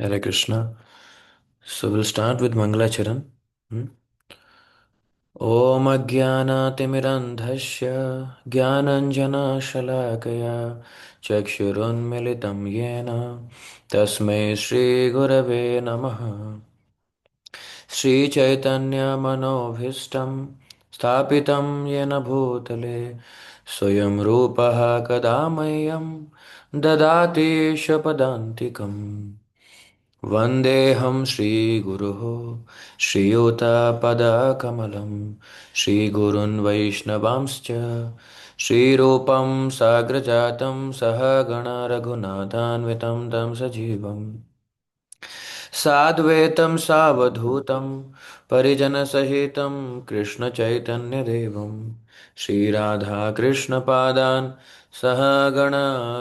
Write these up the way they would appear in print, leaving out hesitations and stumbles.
Hare Krishna. So we'll start with Mangalacharan. Hmm? ॐ अज्ञानातिमिरन्धस्य ज्ञानञ्जनशलाकया चक्षुरुन्मिलितं येन तस्मै श्रीगुरवे नमः। श्रीचैतन्यमनोभीष्टं स्थापितं येन भूतले स्वयं रूपः कदा मह्यं ददाति स्वपदान्तिकम्। वन्देऽहं श्रीगुरुः श्रीयुतपदकमलं श्रीगुरून् वैष्णवांश्च श्रीरूपं साग्रजातं सहगण रघुनाथान्वितं तं सजीवम् साद्वैतं सावधूतं परिजनसहितं कृष्णचैतन्यदेवं श्रीराधाकृष्णपादान् सहगण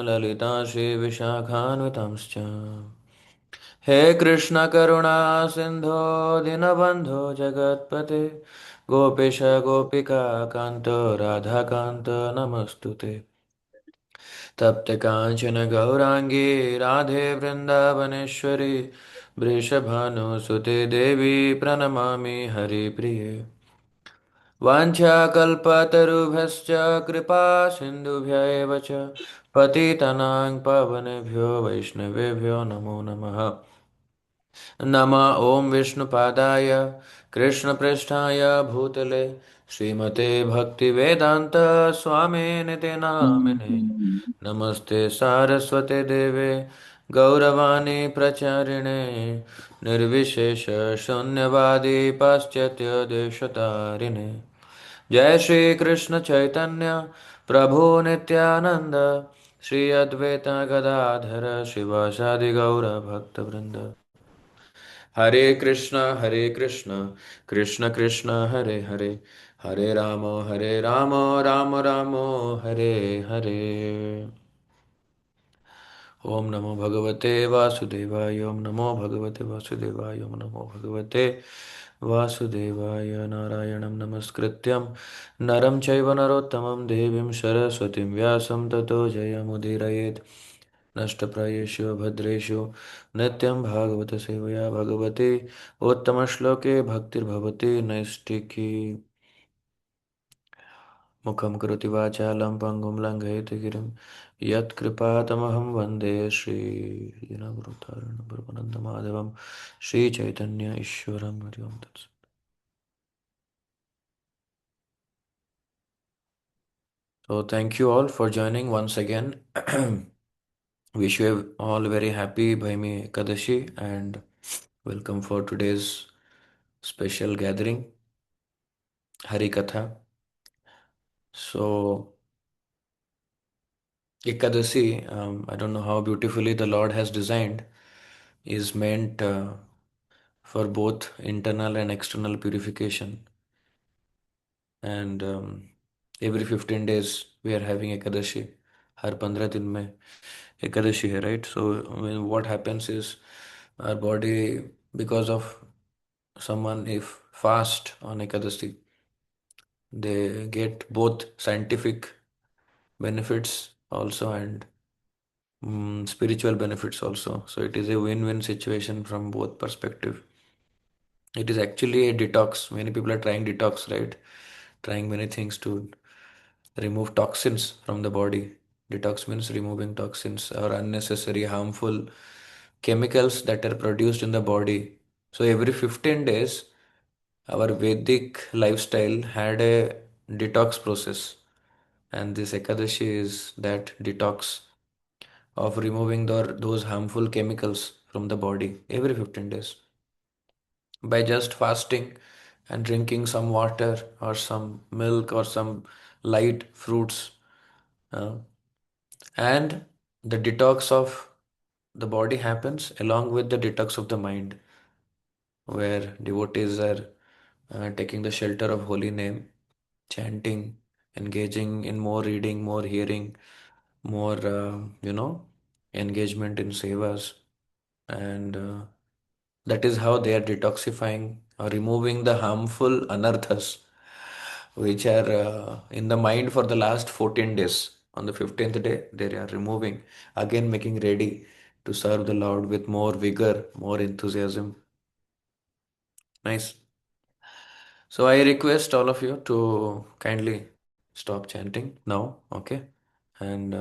ललिता श्रीविशाखान्वितांश्च हे कृष्ण करुणा सिंधो दीनबंधो जगतपते गोपेश गोपिका कांत राधा कांत नमस्तुते तप्त कांचन गौरांगी राधे वृंदावनेश्वरी वृषभानुसुते देवी प्रणमामि हरिप्रिये वाञ्छाकल्पतरुभ्यश्च कृपा सिन्धुभ्य एव च पतितनां पावनेभ्यो वैष्णवेभ्यो नमो नमः नमः ॐ विष्णुपादाय कृष्णपृष्ठाय भूतले श्रीमते भक्तिवेदान्त स्वामिनिति नामिने नमस्ते सारस्वते देवे गौरवाणी प्रचारिणे निर्विशेष शून्यवादी पाश्चात्य देशतारिणे जय श्री कृष्ण चैतन्य प्रभु नित्यानंद श्री अद्वैत गदाधर शिवासादि गौर भक्तवृंद हरे कृष्ण कृष्ण कृष्ण हरे हरे हरे राम राम राम हरे हरे। ओम नमो भगवते वासुदेवाय ओम नमो भगवते वासुदेवाय ओम नमो भगवते वासुदेवाय नारायणं नमस्कृत्यं नरं चैव नरोत्तमं देवीं सरस्वतीं व्यासं ततो जयमुदीरयेत् नष्टप्रायेषु भद्रेषु नित्यं भागवत सेवया भगवते उत्तमश्लोके भक्तिर्भवति नैष्टिकी मुखं करोति वाचालं पङ्गुं लङ्घयति गिरिं यत्कृपातमहं वन्दे श्रीदीनवृतारणं श्रीचैतन्य ईश्वरं हरि ओं तत्सत्। So thank you all for joining once again. Wish you all very happy Bhaimi Ekadashi and welcome for today's special gathering, Hari Katha. So Ekadasi, I don't know how beautifully the Lord has designed, is meant for both internal and external purification. And every 15 days we are having Ekadashi. हर 15 दिन में Ekadashi है, right? So I mean, what happens is our body, because of someone if fast on Ekadashi, they get both scientific benefits also and spiritual benefits also. So it is a win-win situation from both perspective. It is actually a detox. Many people are trying detox, right? Trying many things to remove toxins from the body. Detox means removing toxins or unnecessary harmful chemicals that are produced in the body. So every 15 days, our Vedic lifestyle had a detox process. And this Ekadashi is that detox of removing those harmful chemicals from the body every 15 days by just fasting and drinking some water or some milk or some light fruits. uh, and the detox of the body happens along with the detox of the mind, where devotees are taking the shelter of holy name, chanting, engaging in more reading, more hearing, more engagement in sevas, and that is how they are detoxifying or removing the harmful anarthas which are in the mind for the last 14 days. On the 15th day, they are removing, again making ready to serve the Lord with more vigor, more enthusiasm. Nice. So I request all of you to kindly stop chanting now, okay? And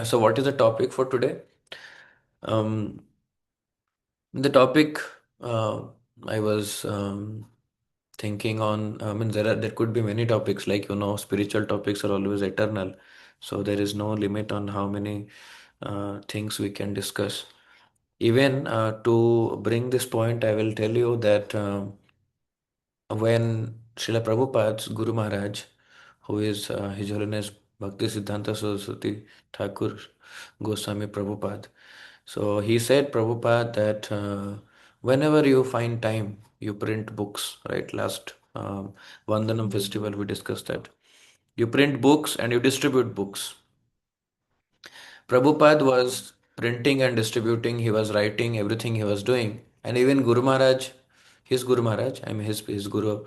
so, what is the topic for today? Um, the topic uh, I was thinking on. I mean, there could be many topics. Like spiritual topics are always eternal, so there is no limit on how many things we can discuss. Even to bring this point, I will tell you that. When Srila Prabhupada's Guru Maharaj, who is His Holiness Bhakti Siddhanta Saraswati Thakur Goswami Prabhupada, so he said, Prabhupada, that whenever you find time, you print books, right? Last Vandanam festival, we discussed that. You print books and you distribute books. Prabhupada was printing and distributing, he was writing everything he was doing. And even Guru Maharaj, his Guru Maharaj, I mean his Guru,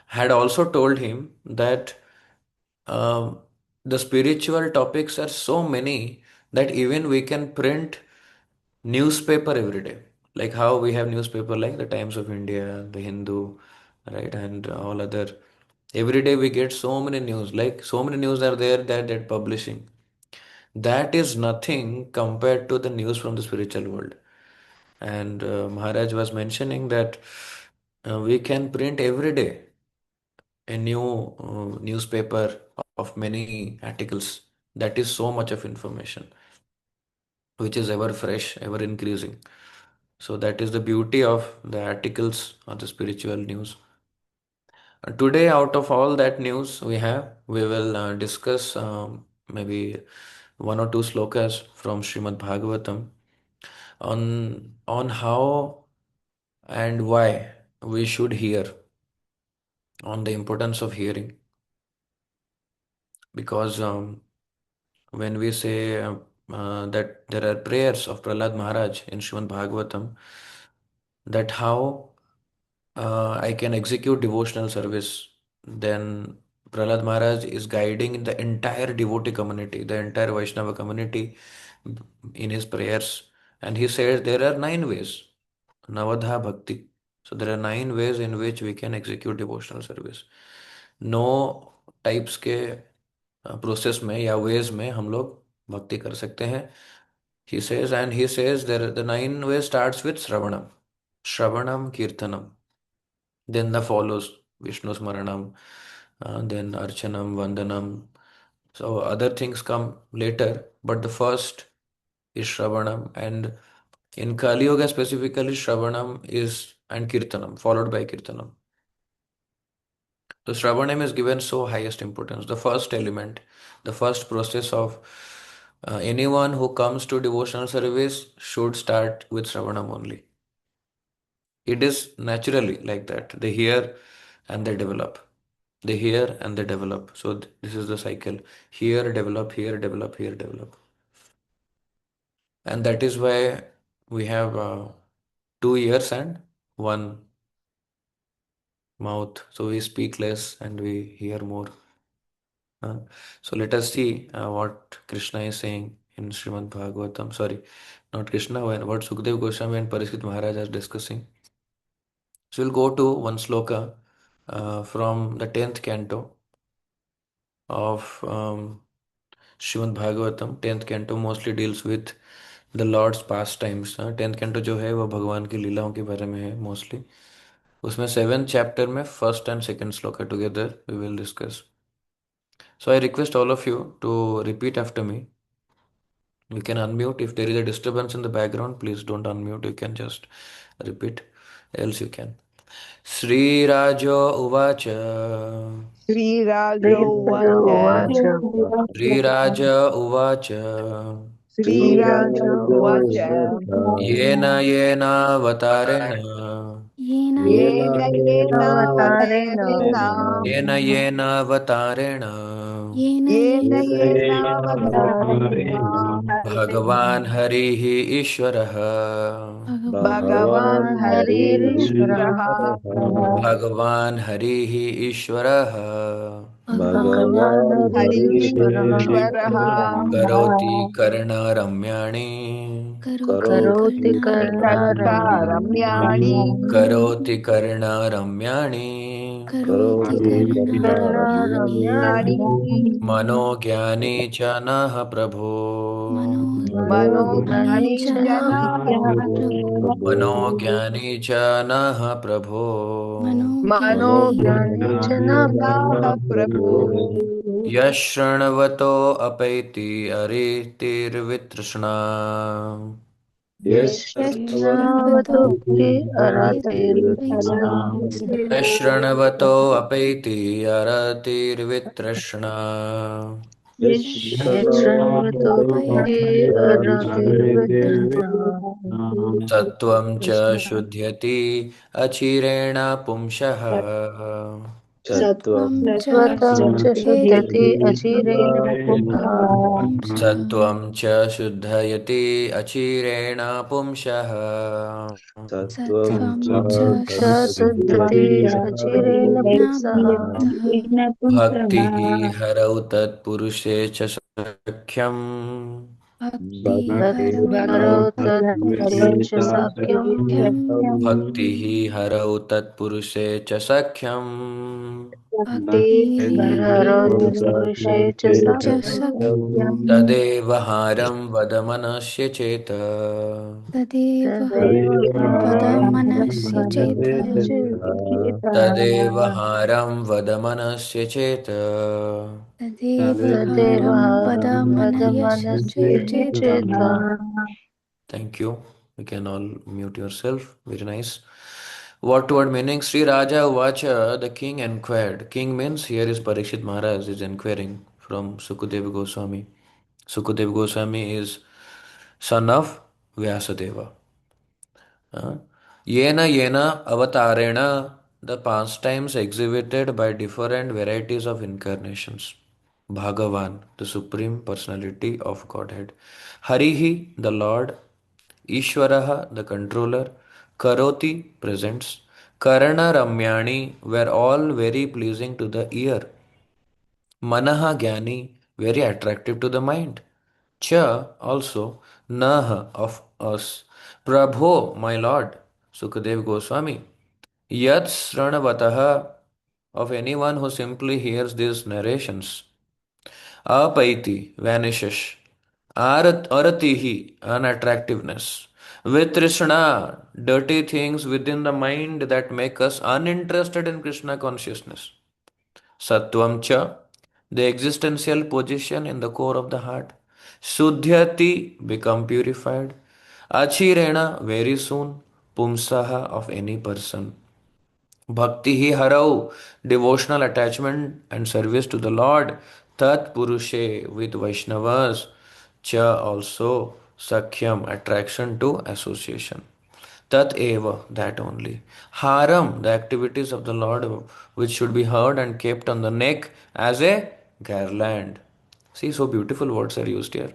had also told him that um, the spiritual topics are so many that even we can print newspaper every day. Like how we have newspaper like the Times of India, the Hindu, right, and all other. Every day we get so many news, like so many news are there that they're publishing. That is nothing compared to the news from the spiritual world. And Maharaj was mentioning that we can print every day a new newspaper of many articles. That is so much of information, which is ever fresh, ever increasing. So that is the beauty of the articles or the spiritual news. Today, out of all that news we will discuss maybe one or two slokas from Srimad Bhagavatam on how and why we should hear, on the importance of hearing. Because when we say that there are prayers of Prahlad Maharaj in Srimad Bhagavatam, that how I can execute devotional service, then Prahlad Maharaj is guiding the entire devotee community, the entire Vaishnava community in his prayers. And he says there are 9 ways, Navadha Bhakti. So there are 9 ways in which we can execute devotional service. नो types के process में या veg में हम लोग भक्ति कर सकते हैं. He says there the 9 ways starts with Shravanam Kirtanam. Then the follows Vishnu Smaranam, then Archanam, Vandanam. So other things come later, but the first is Shravanam, and in Kali Yoga specifically, Shravanam is and Kirtanam, followed by Kirtanam. So Shravanam is given so highest importance. The first element, the first process of anyone who comes to devotional service should start with Shravanam only. It is naturally like that. They hear and they develop. They hear and they develop. So this is the cycle. Hear, develop, hear, develop, hear, develop. And that is why we have 2 ears and one mouth. So we speak less and we hear more. Uh, so let us see what Krishna is saying in Srimad Bhagavatam. Sorry, not Krishna, what Sukdev Goswami and Parikshit Maharaj are discussing. So we'll go to one sloka from the 10th canto of Srimad Bhagavatam. 10th canto mostly deals with the Lord's pastimes. 10th canto जो है वो भगवान की लीलाओं के बारे में है mostly. उसमें 7th chapter में first and second sloka together we will discuss. So I request all of you to repeat after me. You can unmute. If there is a disturbance in the background, please don't unmute. You can just repeat, else you can. Sri Rajo Uvacha. श्रीराजो उवाच श्रीराजोवाच Sri Raja Uvacha. श्रीराजो उवाच श्रीराजोवाच Yena Yena Vatarena. येन येन येन येनावतारेण येनावतारेण Yena Yena Vatarena. येन येन येन येनावतारेण Bhagavan Harihi Ishwaraha. भगवान् भगवान् हरिरीश्वरः हरिरीश्वरः Bhagavan Harihi Ishwaraha. भगवान् हरिरीश्वरः हरिरीश्वरः Karoti Karna Ramyani. Karoti Ramyani Karoti karna ramyani Karnaramyani Manogyani chanah prabho Manogani Jana Manogyani chanah prabho Manogani Jana Prabhu Yashranavato apaiti aritirvitrishna Yashnavatu Te Aratir Vikrishna Yashranavato apaiti aratirvitrishna Yashnavatu Te Aratir Vikrishna Sattvam cha shuddhyati achirena pumshah Sattvam Svatam Chashuddhati Achirena Pumpha Sattvam cha shuddhayati achirena pumshah Sattvam Chashuddhati Achirena Pumsa Bhakti harau tat purushe cha sakhyam Bhakti Haro Tat Purusha Sakyam Bhakti harau tat purushe cha sakhyam Bhakti Haro Tat Purusha Sakyam Tadeva haram vadamanasya cheta Tadeva Manasya Tadeva haram vadamanasya cheta Tadeva Vadamanasya Cheta. Thank you. You can all mute yourself. Very nice. What word meaning? Sri Raja Vacha, the king inquired. King means here is Parikshit Maharaj is inquiring from Sukadeva Goswami. Sukadeva Goswami is son of Vyasadeva. Yena Yena Avatarena, the pastimes exhibited by different varieties of incarnations. Bhagavan, the Supreme Personality of Godhead. Harihi, the Lord. Ishwaraha, the controller. Karoti, presents. Karana Ramyani were all very pleasing to the ear. Manaha Gyani, very attractive to the mind. Cha, also. Naha, of us. Prabho, my Lord. Sukadev Goswami. Yat Sranavataha, of anyone who simply hears these narrations. Apaiti, vanishes. Aratihi, unattractiveness. Vitrishna, dirty things within the mind that make us uninterested in Krishna consciousness. Sattvam cha, the existential position in the core of the heart. Sudhyati, become purified. Achirena, very soon. Pumsaha, of any person. Bhakti hi harau, devotional attachment and service to the Lord. Tat purushe, with Vaishnavas. Cha, also. Sakhyam, attraction to association. Tat eva, that only. Haram, the activities of the Lord which should be heard and kept on the neck as a garland. See, so beautiful words are used here.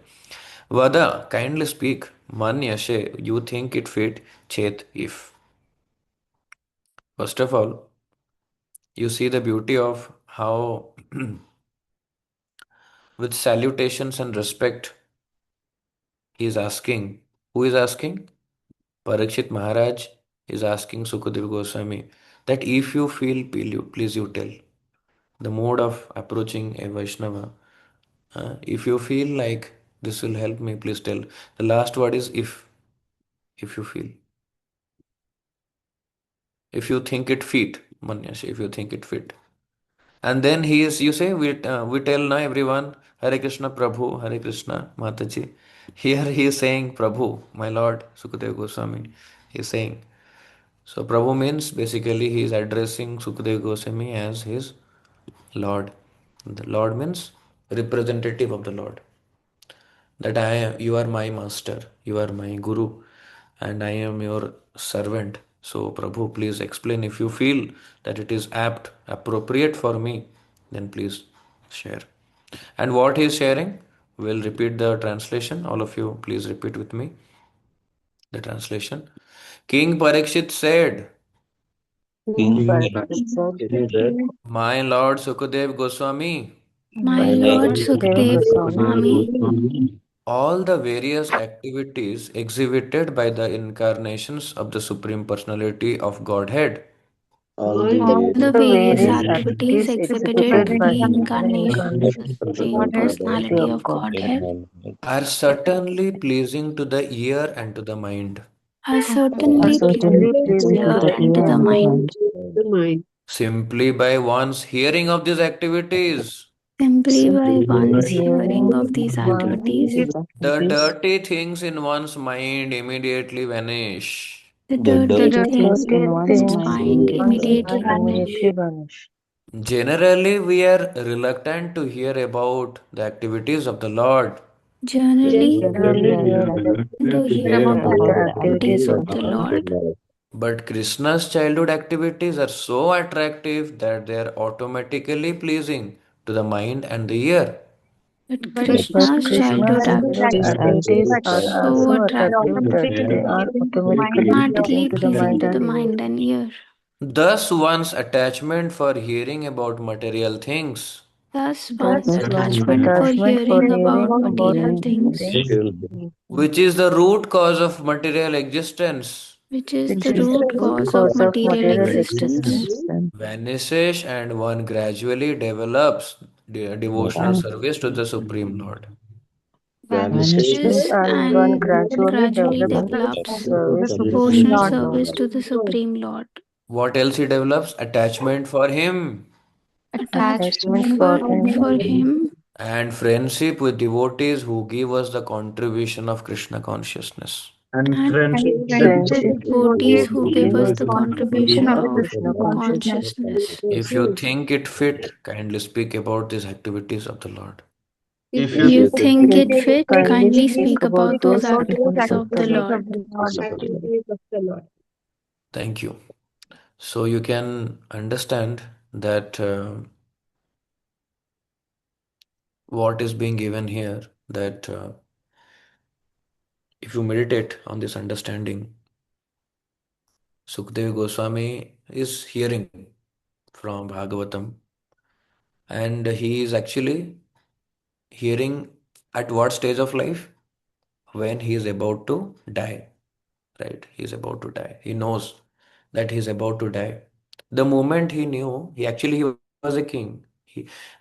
Vada, kindly speak. Man yashe, you think it fit. Chet, if. First of all, you see the beauty of how, with salutations and respect, he is asking. Who is asking? Parikshit Maharaj is asking Sukadeva Goswami that if you feel, please you tell. The mode of approaching a Vaishnava. If you feel like this will help me, please tell. The last word is if you feel. If you think it fit, Manyashi, if you think it fit. And then he is, you say, we tell now everyone, Hare Krishna Prabhu, Hare Krishna Mataji. Here he is saying, Prabhu, my Lord, Sukadeva Goswami. He is saying. So Prabhu means basically he is addressing Sukadeva Goswami as his Lord. The Lord means representative of the Lord. That you are my master, you are my guru, and I am your servant. So Prabhu, please explain if you feel that it is apt, appropriate for me, then please share. And what he is sharing, we'll repeat the translation. All of you, please repeat with me the translation. King Parikshit said, King Parikshit said, My Lord Sukadev Goswami, My My Lord Lord Sukadeva Sukadeva Goswami, Goswami, all the various activities exhibited by the incarnations of the Supreme Personality of Godhead. all The the various various activities activities exhibited exhibited by by the the incarnations of the incarnations of the Supreme Supreme Personality Personality of of Godhead Godhead Are certainly pleasing to the ear and to the mind. are are certainly pleasing certainly to pleasing the to ear the and to ear the and to the mind. mind. Simply by one's hearing of these activities, Simply by Simply one's hearing hearing of these one of activities, these the activities, dirty things in one's mind immediately vanish. the the dirty dirty things things in in one's one's mind mind immediately immediately vanish. vanish. Generally, we are reluctant to hear about the activities of the Lord. Generally, Generally, we are to reluctant to hear hear about about the the activities activities of of the the Lord. Lord. But Krishna's childhood activities are so attractive that they are automatically pleasing to the mind and the ear. But But Krishna's Krishna's childhood childhood activities are activities are so so attractive attractive that they are automatically pleasing automatically to the pleasing mind to the and ear. mind and ear. Thus, one's attachment for hearing about material things, Thus, one's Thus, one's attachment for attachment for hearing about hearing about material material things, things, which is the root cause of material existence, which is which the is the root root cause of cause of material material existence, existence, and vanishes and one gradually develops devotional service to the Supreme Lord. vanishes, vanishes, and one and one gradually gradually develops develops service to the devotional Supreme Lord. service to the Supreme Lord. What else he develops? Attachment for him Attachment Attachment for him for him and friendship with devotees who give us the contribution of Krishna consciousness. and friendship with devotees who who give give us us the the contribution contribution of of Krishna consciousness. consciousness. If you think it fit, kindly speak about these activities of the Lord. If you think It it fit, kindly kindly speak speak about about those those activities activities of of the the Lord. Lord. Thank you. So you can understand that what is being given here, that if you meditate on this understanding, Sukdev Goswami is hearing from Bhagavatam, and he is actually hearing at what stage of life? When he is about to die, right? He is about to die. He knows that he is about to die. The moment he knew, he was a king.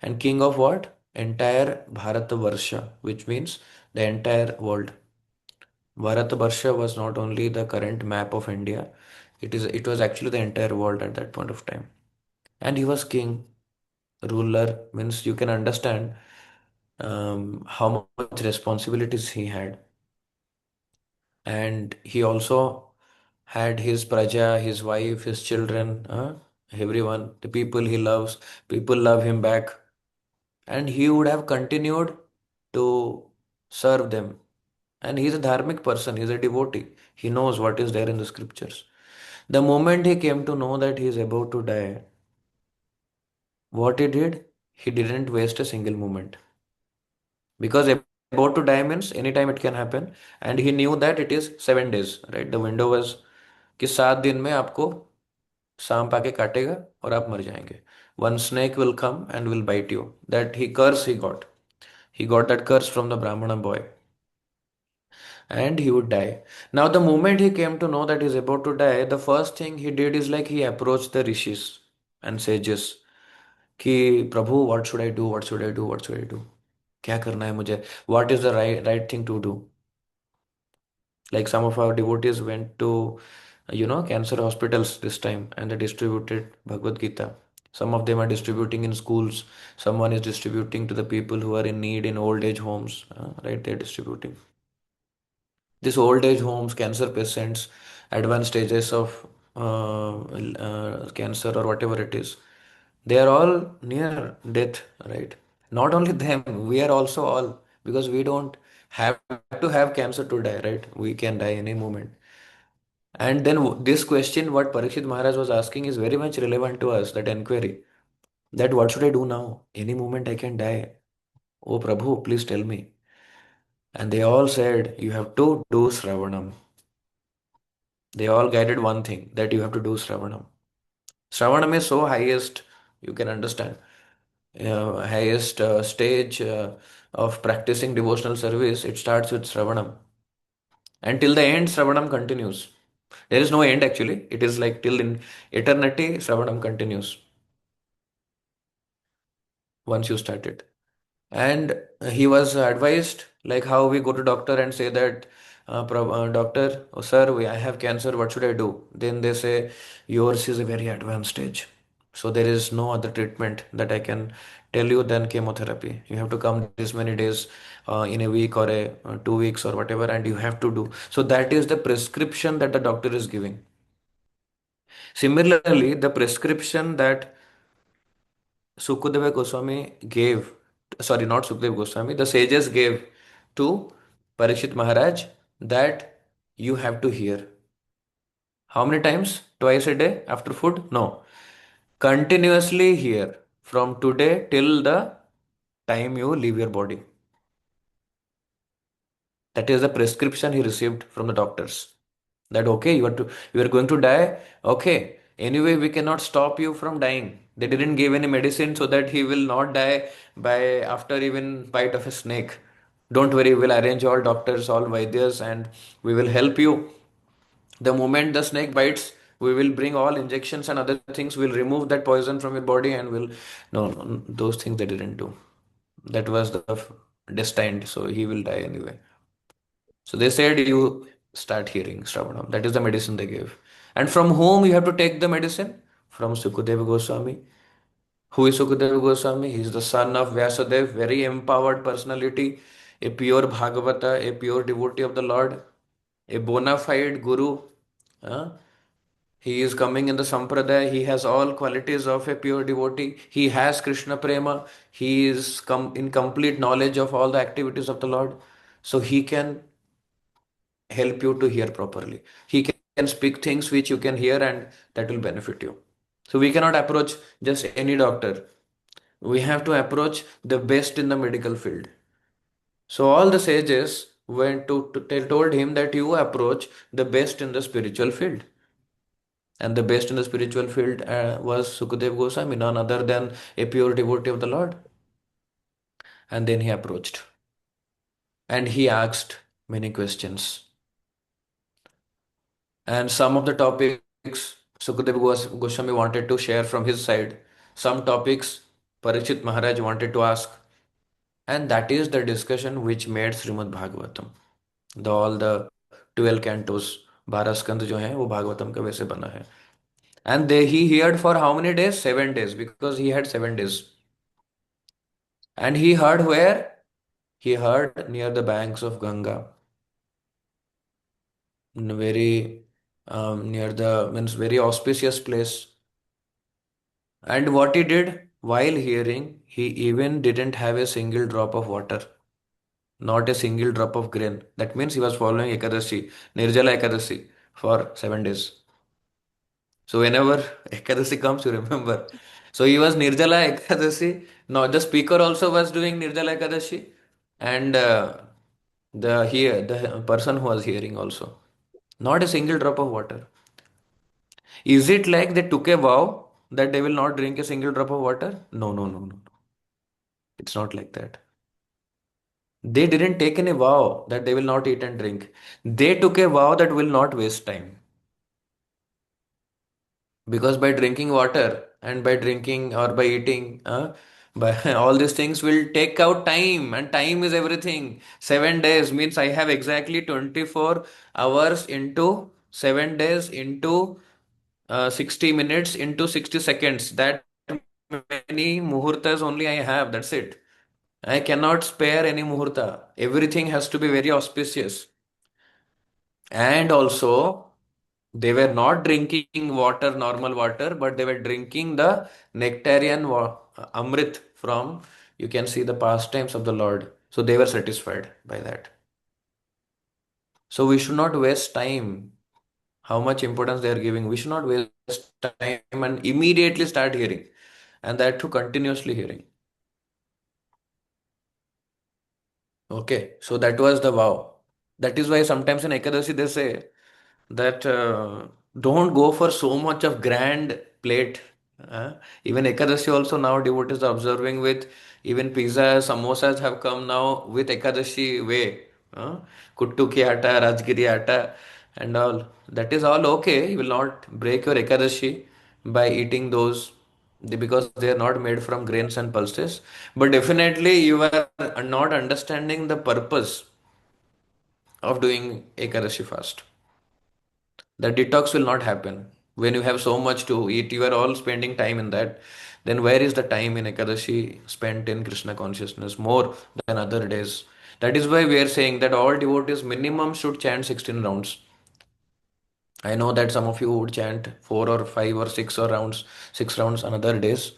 And king of what? Entire Bharatavarsha, which means the entire world. Bharatavarsha was not only the current map of India, it was actually the entire world at that point of time. And he was king, ruler, means you can understand how much responsibilities he had. And he also had his praja, his wife, his children, everyone, the people he loves, people love him back, and he would have continued to serve them. And he's a dharmic person, he's a devotee. He knows what is there in the scriptures. The moment he came to know that he is about to die, what he did, he didn't waste a single moment. Because about to die means anytime it can happen, and he knew that it is 7 days, right? The window was कि 7 दिन में आपको सांप आके काटेगा और आप मर जाएंगे. One snake will come and will bite you. That he curse he got. He got that curse from the Brahmana boy, and he would die. Now, the moment he came to know that he's about to die, the first thing he did is like he approached the rishis and sages कि प्रभु, what should I do? What should I do? What should I do? क्या करना है मुझे? What is the right thing to do? Like some of our devotees went to, cancer hospitals this time and they distributed Bhagavad Gita. Some of them are distributing in schools. Someone is distributing to the people who are in need in old age homes, right? They're distributing. These old age homes, cancer patients, advanced stages of cancer or whatever it is, they are all near death, right? Not only them, we are also all, because we don't have to have cancer to die, right? We can die any moment. And then this question, what Parikshit Maharaj was asking, is very much relevant to us, that inquiry, that what should I do now? Any moment I can die. Oh Prabhu, please tell me. And they all said, you have to do Shravanam. They all guided one thing, that you have to do Shravanam. Shravanam is so highest, you can understand. highest stage of practicing devotional service, it starts with Shravanam. And till the end, Shravanam continues. There is no end actually. It is like till in eternity, Shravanam continues once you start it. And he was advised like how we go to doctor and say that, doctor, oh, sir, I have cancer. What should I do? Then they say yours is a very advanced stage. So there is no other treatment that I can tell you than chemotherapy. You have to come this many days in a week or 2 weeks or whatever, and you have to do. So that is the prescription that the doctor is giving. Similarly, the prescription that Sukadeva Goswami gave, sorry, not Sukadeva Goswami, the sages gave to Parikshit Maharaj, that you have to hear. How many times? Twice a day after food? No. Continuously hear from today till the time you leave your body. That is the prescription he received from the doctors. That okay, you are going to die. Okay. Anyway, we cannot stop you from dying. They didn't give any medicine so that he will not die by after even bite of a snake. Don't worry, we'll arrange all doctors, all Vaidyas, and we will help you. The moment the snake bites, we will bring all injections and other things. We'll remove that poison from your body and we'll. No, no, those things they didn't do. That was the destined, so he will die anyway. So they said you start hearing Shravanam. That is the medicine they gave. And from whom you have to take the medicine? From Sukadeva Goswami. Who is Sukadeva Goswami? He is the son of Vyasadeva, very empowered personality, a pure Bhagavata, a pure devotee of the Lord, a bona fide guru. Huh? He is coming in the Sampradaya. He has all qualities of a pure devotee. He has Krishna Prema. He is in complete knowledge of all the activities of the Lord. So he can help you to hear properly. He can speak things which you can hear and that will benefit you. So we cannot approach just any doctor. We have to approach the best in the medical field. So all the sages went they told him that you approach the best in the spiritual field. And the best in the spiritual field was Sukadev Goswami, none other than a pure devotee of the Lord. And then he approached and he asked many questions. And some of the topics Sukadev Goswami wanted to share from his side. Some topics Parikshit Maharaj wanted to ask. And that is the discussion which made Srimad Bhagavatam. All the 12 cantos, 12 स्कंद जो हैं वो भागवतम का वैसे बना है. And he heard for how many days? 7 days, because he had 7 days. And he heard where? He heard near the banks of Ganga, very near the means very auspicious place. And what he did while hearing, he even didn't have a single drop of water, not a single drop of grain. That means he was following Ekadashi, Nirjala Ekadashi for 7 days. So whenever Ekadashi comes, you remember. So he was Nirjala Ekadashi. Now the speaker also was doing Nirjala Ekadashi, and the person who was hearing also, not a single drop of water. Is it like they took a vow that they will not drink a single drop of water? No, no, no, no, no. It's not like that. They didn't take any vow that they will not eat and drink. They took a vow that will not waste time. Because by drinking water and by drinking or by eating, by all these things will take out time, and time is everything. 7 days means I have exactly 24 hours into 7 days into 60 minutes into 60 seconds. That many muhurtas only I have. That's it. I cannot spare any muhurta. Everything has to be very auspicious. And also, they were not drinking water, normal water, but they were drinking the nectarian amrit from, you can see the pastimes of the Lord. So they were satisfied by that. So we should not waste time. How much importance they are giving. We should not waste time and immediately start hearing. And that too continuously hearing. Okay, so that was the vow. That is why sometimes in Ekadasi they say that don't go for so much of grand plate Even Ekadashi also now devotees are observing with even pizza, samosas have come now with Ekadashi way. Uh, Kuttu ki atta, Rajgiri atta, and all. That is all okay. You will not break your Ekadashi by eating those because they are not made from grains and pulses. But definitely you are not understanding the purpose of doing Ekadashi fast. The detox will not happen. When you have so much to eat, you are all spending time in that. Then where is the time in Ekadashi spent in Krishna consciousness more than other days? That is why we are saying that all devotees minimum should chant 16 rounds. I know that some of you would chant 4 or 5 or 6 or rounds, 6 rounds on other days.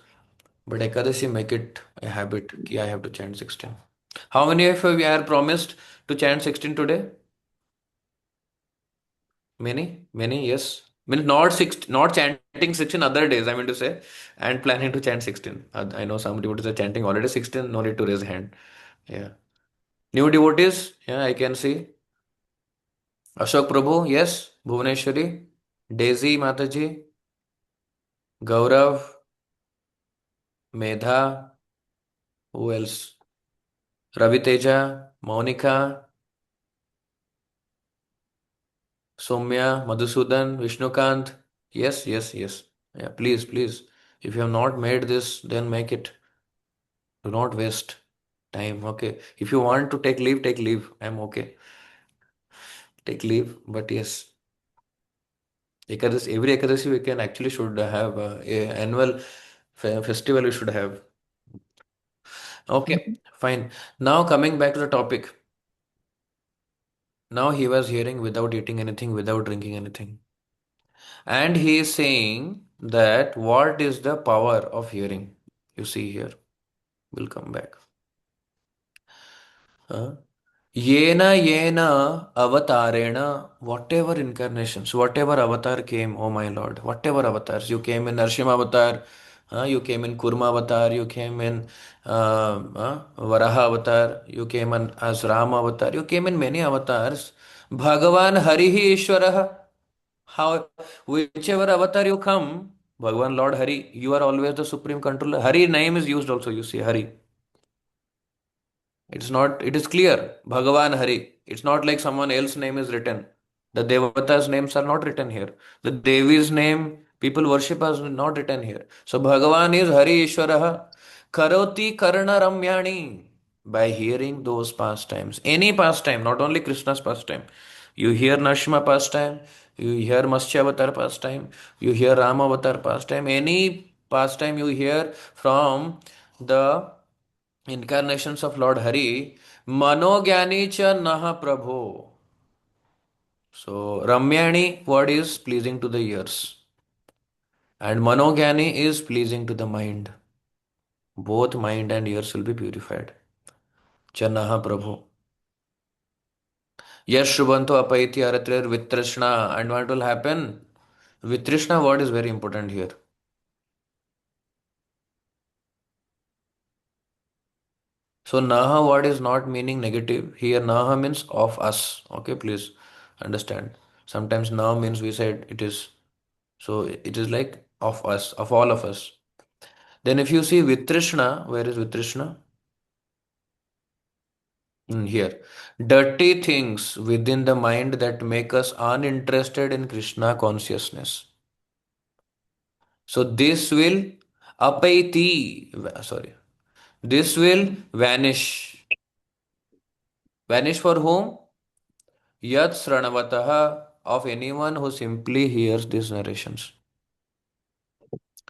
But Ekadashi make it a habit कि I have to chant 16. How many of you are promised to chant 16 today? Many, yes. Means not six, not chanting 16 other days, I mean to say, and planning to chant 16. I know some devotees are chanting already 16, no need to raise hand. Yeah. New devotees, yeah, I can see. Ashok Prabhu, yes. Bhuvaneshwari, Daisy Mataji, Gaurav, Medha, who else? Ravi Teja, Monica, Soumya, Madhusudan, Vishnukant. Yes, yes, yes. Yeah, please, please. If you have not made this, then make it. Do not waste time. Okay. If you want to take leave, take leave. I'm okay. Take leave. But yes, Ekadasi, every Ekadasi we can actually should have a annual festival we should have. Okay, fine. Now coming back to the topic. Now he was hearing without eating anything, without drinking anything. And he is saying that what is the power of hearing? You see here. We'll come back. Huh? Yena yena avatarena, whatever incarnations, whatever avatar came, oh my Lord, whatever avatars, you came in Narsimha avatar, you came in Kurma avatar, you came in Varaha avatar, you came in as Rama avatar, you came in many avatars. Bhagavan Harihi Ishwaraha, how, whichever avatar you come, Bhagavan Lord Hari, you are always the supreme controller. Hari name is used also, you see, Hari. It's not, it is clear. Bhagavan Hari. It's not like someone else's name is written. The Devatas' names are not written here. The Devi's name, people worship is not written here. So Bhagavan is Hari Ishwaraha. Karoti Karna Ramyani. By hearing those pastimes. Any pastime, not only Krishna's pastime. You hear Nashma pastime, you hear Matsya Avatar pastime, you hear Rama Avatar pastime, any pastime you hear from the incarnations of Lord Hari, Manogyani cha Naha Prabho. So, Ramyani word is pleasing to the ears, and Manogyani is pleasing to the mind. Both mind and ears will be purified. Cha Naha Prabho. Yes, Shubhanto Apaiti Aratrir Vitrishna. And what will happen? Vitrishna word is very important here. So Naha word is not meaning negative. Here Naha means of us. Okay, please understand. Sometimes Na means we said it is. So it is like of us, of all of us. Then if you see Vitrishna, where is Vitrishna? Here. Dirty things within the mind that make us uninterested in Krishna consciousness. So this will apaiti, sorry, this will vanish. Vanish for whom? Yat Sranavataha, of anyone who simply hears these narrations.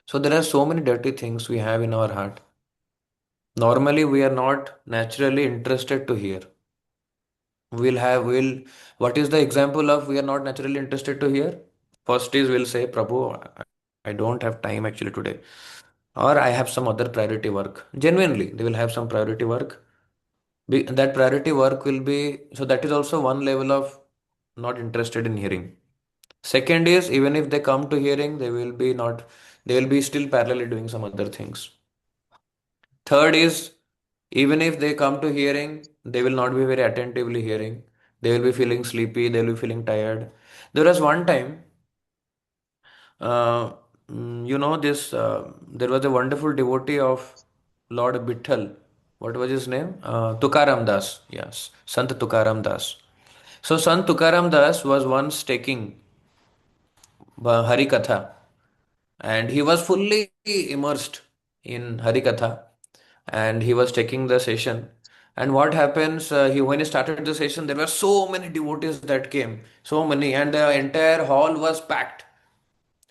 So there are so many dirty things we have in our heart. Normally, we are not naturally interested to hear. What is the example of we are not naturally interested to hear? First is we'll say, Prabhu, I don't have time actually today. Or I have some other priority work. Genuinely, they will have some priority work. That priority work will be, so that is also one level of not interested in hearing. Second is even if they come to hearing, they will be still parallelly doing some other things. Third is even if they come to hearing, they will not be very attentively hearing. They will be feeling sleepy, they will be feeling tired. There was one time, uh, you know this, there was a wonderful devotee of Lord Bittal. What was his name? Tukaram Das. Yes, Sant Tukaram Das. So Sant Tukaram Das was once taking Hari Katha, and he was fully immersed in Hari Katha, and he was taking the session. And what happens? He when he started the session, there were so many devotees that came, so many, and the entire hall was packed.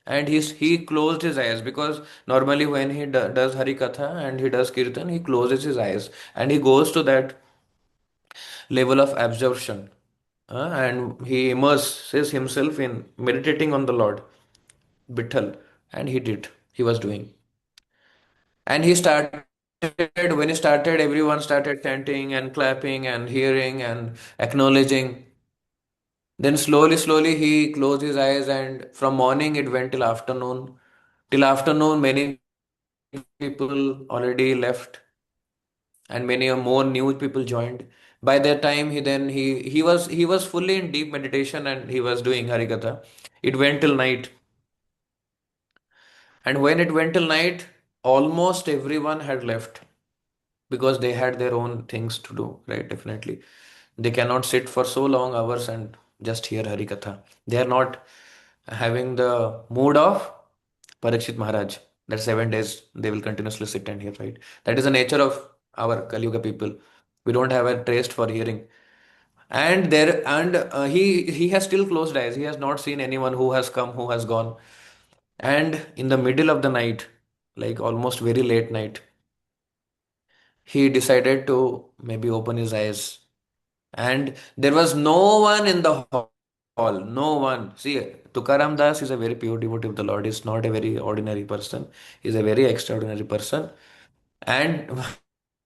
And he closed his eyes, because normally when he does Hari Katha and he does Kirtan, he closes his eyes and he goes to that level of absorption, and he immerses himself in meditating on the Lord Bittel. And he was doing. And he started, when he started, everyone started chanting and clapping and hearing and acknowledging. Then slowly he closed his eyes, and from morning it went till afternoon. Till afternoon, many people already left, and many more new people joined. By that time, he was fully in deep meditation, and he was doing Harikatha. It went till night, and when it went till night, almost everyone had left, because they had their own things to do, right? Definitely. They cannot sit for so long hours and just hear Harikatha. They are not having the mood of Parikshit Maharaj, that 7 days they will continuously sit and hear, right? That is the nature of our Kali Yuga people. We don't have a taste for hearing. He has still closed eyes. He has not seen anyone who has come, who has gone. And in the middle of the night, like almost very late night, he decided to maybe open his eyes, and there was no one in the hall, no one. See, Tukaram Das is a very pure devotee of the Lord. He's not a very ordinary person. He's a very extraordinary person. And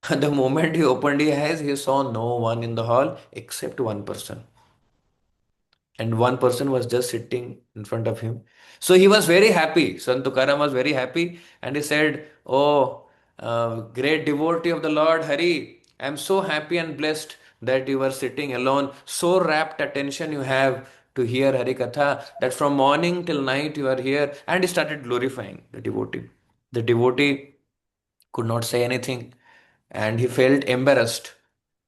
the moment he opened his eyes, he saw no one in the hall except one person, and one person was just sitting in front of him. So he was very happy. Sant Tukaram was very happy, and he said, "Oh, great devotee of the Lord Hari, I am so happy and blessed that you are sitting alone. So rapt attention you have to hear Hari Katha, that from morning till night you are here." And he started glorifying the devotee. The devotee could not say anything, and he felt embarrassed.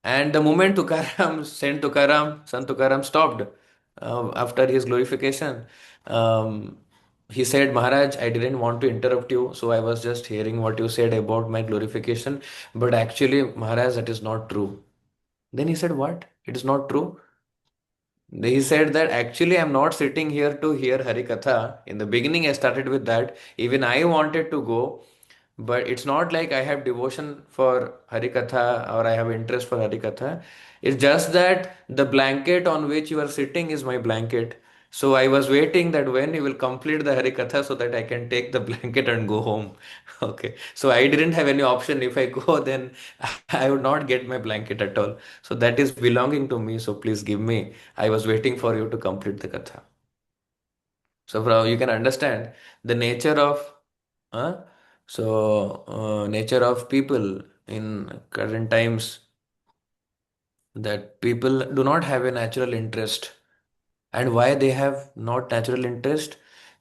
And the moment Sant Tukaram stopped after his glorification, um, he said, "Maharaj, I didn't want to interrupt you, so I was just hearing what you said about my glorification. But actually, Maharaj, that is not true." Then he said, "What? It is not true?" He said that actually I'm not sitting here to hear Harikatha. In the beginning, I started with that. Even I wanted to go, but it's not like I have devotion for Harikatha or I have interest for Harikatha. It's just that the blanket on which you are sitting is my blanket. So I was waiting that when you will complete the Harikatha so that I can take the blanket and go home. Okay. So I didn't have any option. If I go, then I would not get my blanket at all. So that is belonging to me. So please give me. I was waiting for you to complete the Katha. So from you can understand the nature of uh, nature of people in current times, that people do not have a natural interest. And why they have not natural interest?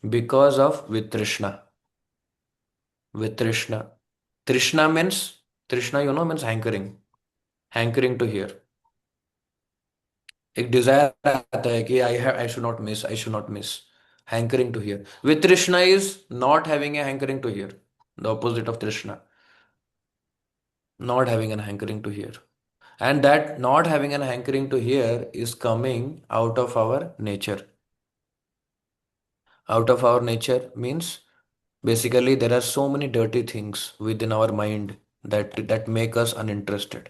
Because of Vitrishna. Vitrishna. Trishna means, Trishna, means hankering. Hankering to hear. एक desire आता है कि I should not miss, I should not miss. Hankering to hear. With Trishna is not having a hankering to hear. The opposite of Trishna. Not having a hankering to hear. And that not having an hankering to hear is coming out of our nature. Out of our nature means basically there are so many dirty things within our mind that make us uninterested.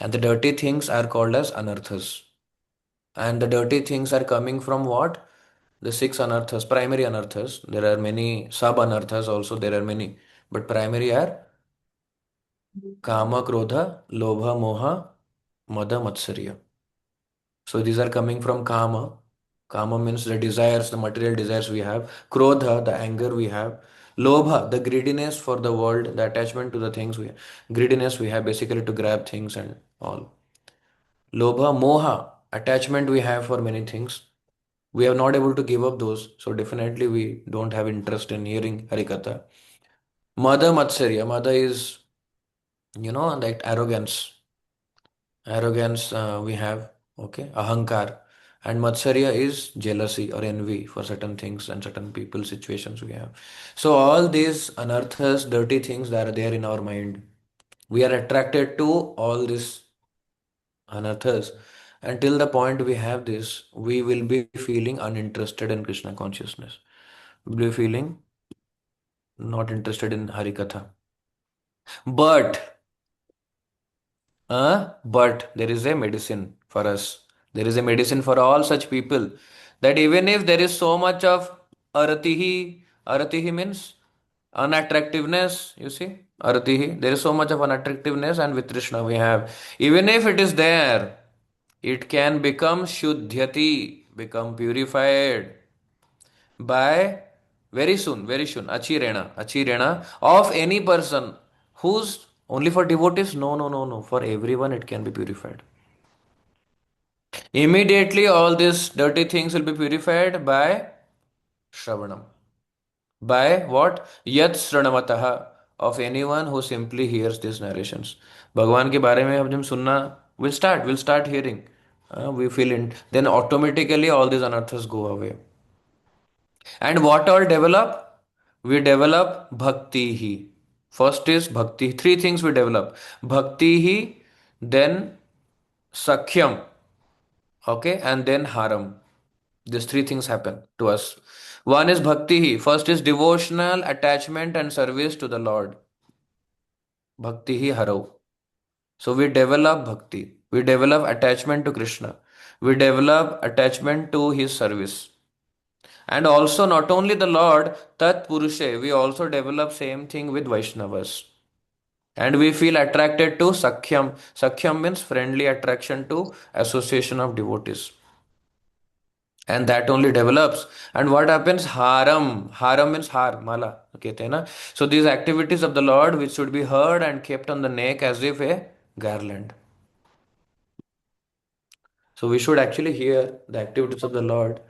And the dirty things are called as anarthas. And the dirty things are coming from what? The six anarthas, primary anarthas. There are many sub anarthas also, there are many. But primary are kama, krodha, lobha, moha, mada, matsarya. So these are coming from kama. Kama means the desires, the material desires we have. Krodha, the anger we have. Lobha, the greediness for the world, the attachment to the things we have. Greediness we have basically to grab things and all. Lobha, moha, attachment we have for many things. We are not able to give up those, so definitely we don't have interest in hearing Harikatha. Mother Matsarya, mother is, that arrogance. Arrogance we have, okay, ahankar. And Matsarya is jealousy or envy for certain things and certain people, situations we have. So all these anarthas, dirty things that are there in our mind, we are attracted to all these anarthas. Until the point we have this, we will be feeling uninterested in Krishna consciousness. We'll be feeling not interested in Harikatha. But but there is a medicine for us. There is a medicine for all such people, that even if there is so much of aratihi means unattractiveness, you see, aratihi, there is so much of unattractiveness, and with Krishna we have, even if it is there, it can become shuddhyati, become purified by very soon, achirena of any person who's only for devotees. No, no, no, no. For everyone, it can be purified. Immediately, all these dirty things will be purified by Shravanam. By what? Yat Sranamataha. Of anyone who simply hears these narrations. भगवान के बारे में अब जब सुनना, we'll start hearing. We feel in, then automatically all these anarthas go away. And what all develop? We develop bhakti hi. First is bhakti. Three things we develop: bhakti hi, then sakhyam, okay, and then haram. These three things happen to us. One is bhakti hi. First is devotional attachment and service to the Lord. Bhakti hi haro. So we develop bhakti. We develop attachment to Krishna. We develop attachment to his service. And also not only the Lord, Tat Purushe, we also develop same thing with Vaishnavas. And we feel attracted to Sakhyam. Sakhyam means friendly attraction to association of devotees. And that only develops. And what happens? Haram. Haram means har, mala. Okay, na? So these activities of the Lord which should be heard and kept on the neck as if a garland. So we should actually hear the activities of the Lord,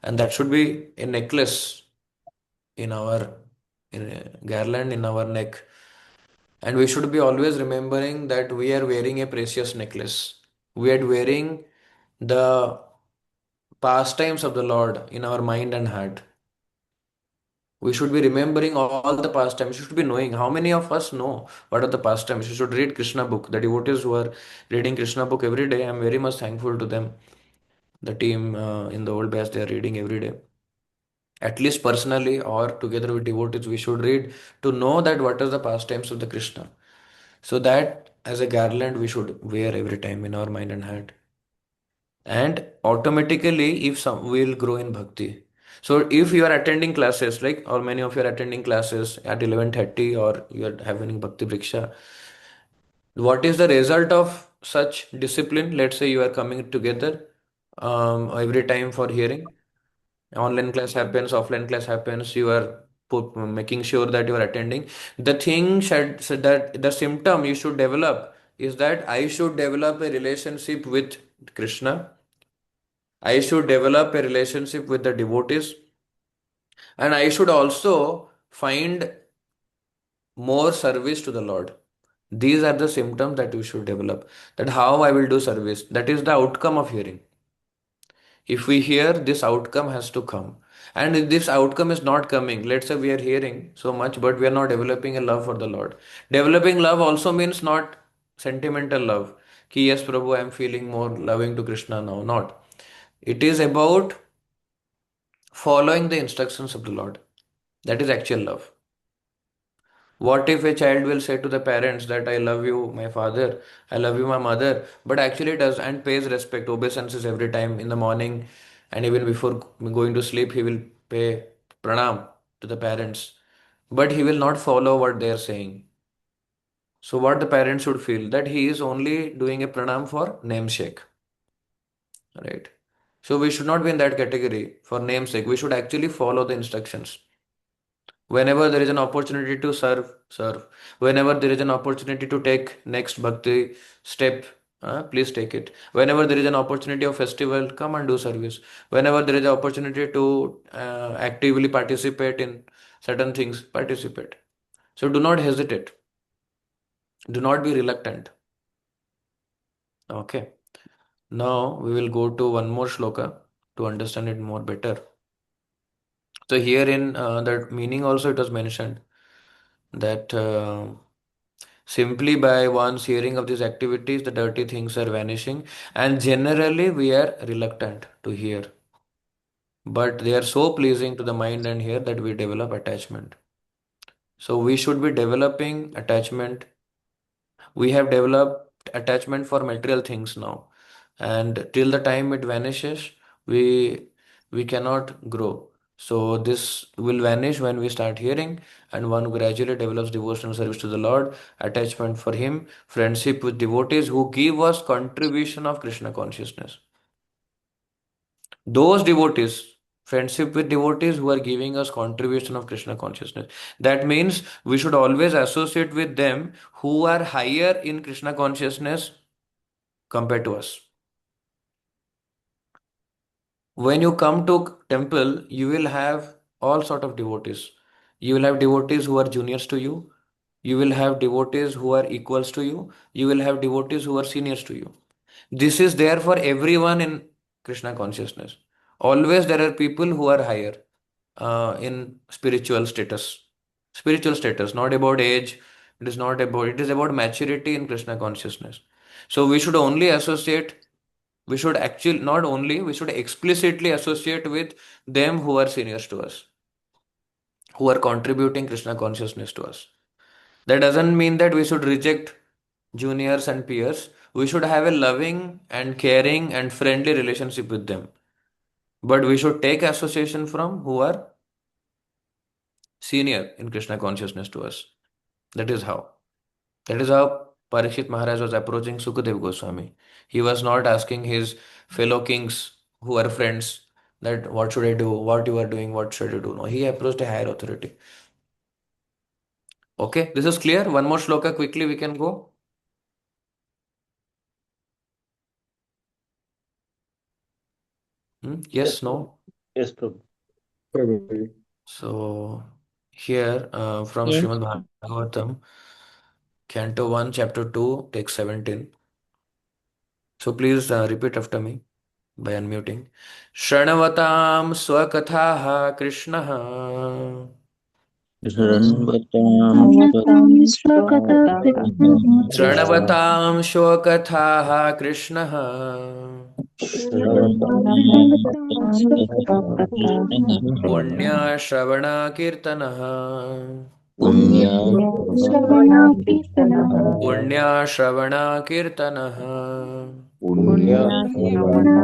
and that should be a necklace in our in a garland in our neck. And we should be always remembering that we are wearing a precious necklace. We are wearing the pastimes of the Lord in our mind and heart. We should be remembering all the pastimes. You should be knowing. How many of us know what are the pastimes? You should read Krishna book. The devotees who are reading Krishna book every day, I'm very much thankful to them. The team in the old batch, they are reading every day. At least personally or together with devotees, we should read to know that what are the pastimes of the Krishna. So that as a garland we should wear every time in our mind and heart. And automatically, if some will grow in bhakti. So if you are attending classes, like or many of you are attending classes at 11:30 or you are having bhakti briksha, what is the result of such discipline? Let's say you are coming together every time for hearing. Online class happens, offline class happens, you are making sure that you are attending. The thing should, so that the symptom you should develop is that I should develop a relationship with Krishna. I should develop a relationship with the devotees, and I should also find more service to the Lord. These are the symptoms that you should develop. That how I will do service. That is the outcome of hearing. If we hear, this outcome has to come. And if this outcome is not coming, let's say we are hearing so much, but we are not developing a love for the Lord. Developing love also means not sentimental love. Ki yes, Prabhu, I am feeling more loving to Krishna now. Not. It is about following the instructions of the Lord. That is actual love. What if a child will say to the parents that I love you, my father, I love you, my mother, but actually does and pays respect, obeisances every time in the morning, and even before going to sleep, he will pay pranam to the parents, but he will not follow what they are saying. So, what the parents should feel that he is only doing a pranam for namesake, right? So, we should not be in that category for namesake. We should actually follow the instructions. Whenever there is an opportunity to serve, serve. Whenever there is an opportunity to take next bhakti step, Please take it. Whenever there is an opportunity of festival, come and do service. Whenever there is an opportunity to actively participate in certain things, participate. So do not hesitate. Do not be reluctant. Okay. Now we will go to one more shloka to understand it more better. So here in that meaning also it was mentioned that simply by one's hearing of these activities, the dirty things are vanishing, and generally we are reluctant to hear. But they are so pleasing to the mind and ear that we develop attachment. So we should be developing attachment. We have developed attachment for material things now, and till the time it vanishes, we we cannot grow. So this will vanish when we start hearing, and one gradually develops devotional service to the Lord, attachment for Him, friendship with devotees who give us contribution of Krishna consciousness. Those devotees, friendship with devotees who are giving us contribution of Krishna consciousness. That means we should always associate with them who are higher in Krishna consciousness compared to us. When you come to temple, you will have all sort of devotees. You will have devotees who are juniors to you. You will have devotees who are equals to you. You will have devotees who are seniors to you. This is there for everyone in Krishna consciousness. Always there are people who are higher in spiritual status. Spiritual status, not about age. It is not about, it is about maturity in Krishna consciousness. So we should only associate, we should actually, not only, we should explicitly associate with them who are seniors to us, who are contributing Krishna consciousness to us. That doesn't mean that we should reject juniors and peers. We should have a loving and caring and friendly relationship with them. But we should take association from who are senior in Krishna consciousness to us. That is how. That is how Parikshit Maharaj was approaching Sukadev Goswami. He was not asking his fellow kings who are friends that what should I do, what you are doing, what should I do. No, he approached a higher authority. Okay, this is clear. One more shloka quickly we can go. Yes, Yes, Prabhu. no. Yes, Prabhu. Prabhu. So here from Yes. Srimad Bhagavatam, Canto 1, Chapter 2, Text 17. So please repeat after me by unmuting. Shranavatam swakathaha Krishnaha. Shranvatam Avatam Swakata Swakatah Krishna Shranavatam swakathaha Krishnaha. Shranvatam Swakata Krishna Punya Shravana Kirtanaha. Punya Savana Kirtana Punya Shravana Kirtanaha. Punya Savana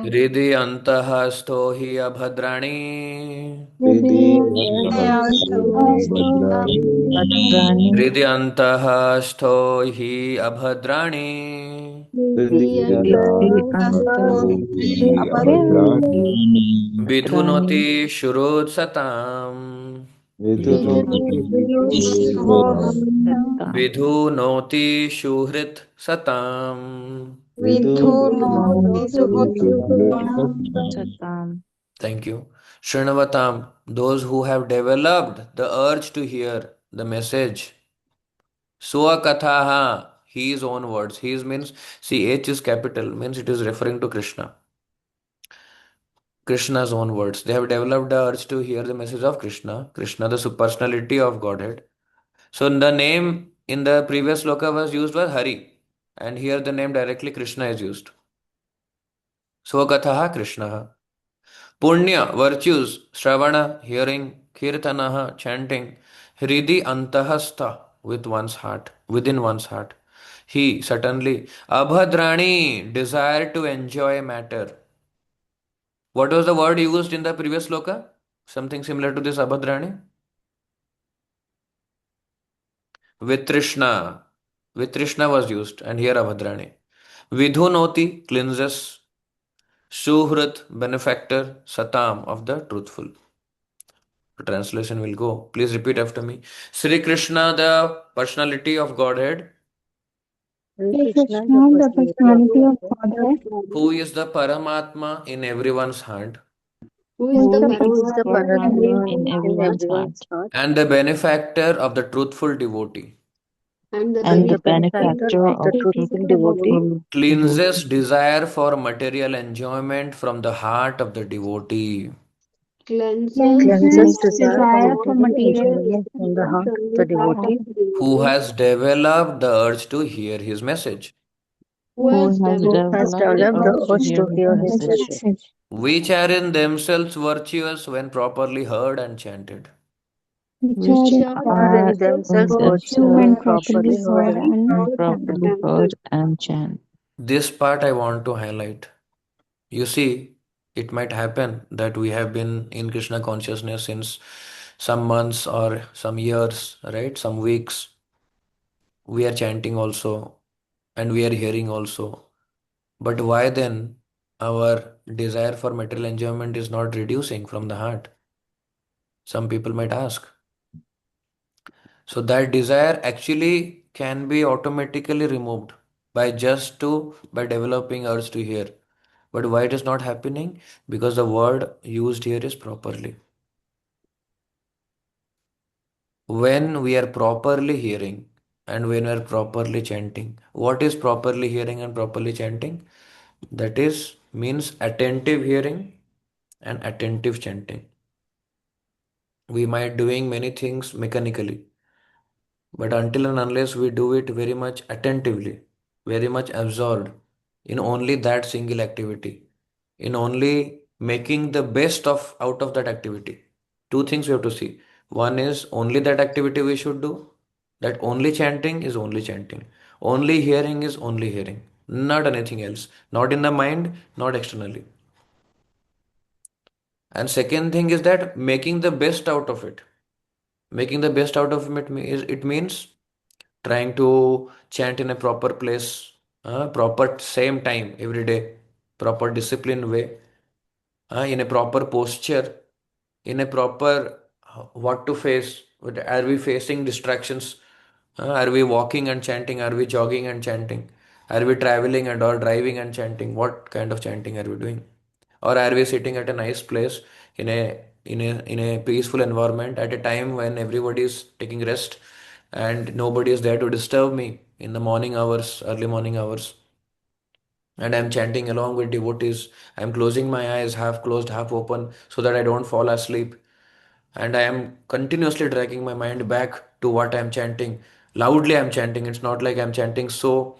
Hridhi Antaha Stohi Abhadrani. Hridi Hridhi Antaha Stohi Abhadrani. Vidhunoti Shurut Satam. Vidhunoti Shuhrit Satam. Thank you. Srinavatam, those who have developed the urge to hear the message. Swakathaha, his own words. His means, see, H is capital, means it is referring to Krishna. Krishna's own words. They have developed the urge to hear the message of Krishna. Krishna, the superpersonality of Godhead. So the name in the previous sloka was used was Hari. And here the name directly Krishna is used. Swakathaha Krishna. Punya, virtues, Shravana, hearing, Kirtanaha, chanting, Hridi Antahastha, with one's heart, within one's heart. He, certainly, Abhadrani, desire to enjoy matter. What was the word used in the previous sloka? Something similar to this Abhadrani? Vitrishna. Vitrishna was used, and here Abhadrani. Vidhunoti, cleanses. Suhrit, benefactor. Satam, of the truthful. The translation will go. Please repeat after me. Sri Krishna, the personality of Godhead. Hare Krishna, the personality of Godhead, Who is the Paramatma in everyone's heart who is the Who is the Paramatma in Paramatma everyone's in heart, everyone's heart and the benefactor of the truthful devotee, and the and the benefactor benefactor of of the truthful truthful devotee devotee, cleanses desire for material enjoyment from the heart of the devotee. cleanses cleanses desire for desire for material material enjoyment from the heart of the devotee Who has developed the urge to hear his message, who has who developed has the developed urge the to urge hear to his hear his message, message, which are in themselves virtuous when properly heard and chanted. which which are are in in themselves themselves virtue when properly virtuous heard and and properly chanted. heard and chant. This part I want to highlight. You see, it might happen that we have been in Krishna consciousness since some months or some years, right? Some weeks. We are chanting also and we are hearing also. But why then our desire for material enjoyment is not reducing from the heart? Some people might ask. So that desire actually can be automatically removed by developing urge to hear. But why it is not happening? Because the word used here is properly. When we are properly hearing and when we are properly chanting, what is properly hearing and properly chanting? That is means attentive hearing and attentive chanting. We might doing many things mechanically, but until and unless we do it very much attentively, very much absorbed in only that single activity, in only making the best of out of that activity. Two things we have to see. One is only that activity we should do. That only chanting is only chanting. Only hearing is only hearing. Not anything else. Not in the mind, not externally. And second thing is that making the best out of it. Making the best out of it means trying to chant in a proper place, proper same time every day, proper disciplined way, in a proper posture, in a proper what to face. Are we facing distractions? Are we walking and chanting? Are we jogging and chanting? Are we traveling and or driving and chanting? What kind of chanting are we doing? Or are we sitting at a nice place in a peaceful environment at a time when everybody is taking rest and nobody is there to disturb me in the morning hours, early morning hours, and I'm chanting along with devotees. I'm closing my eyes, half closed, half open, so that I don't fall asleep. And I am continuously dragging my mind back to what I'm chanting. Loudly, I'm chanting. It's not like I'm chanting so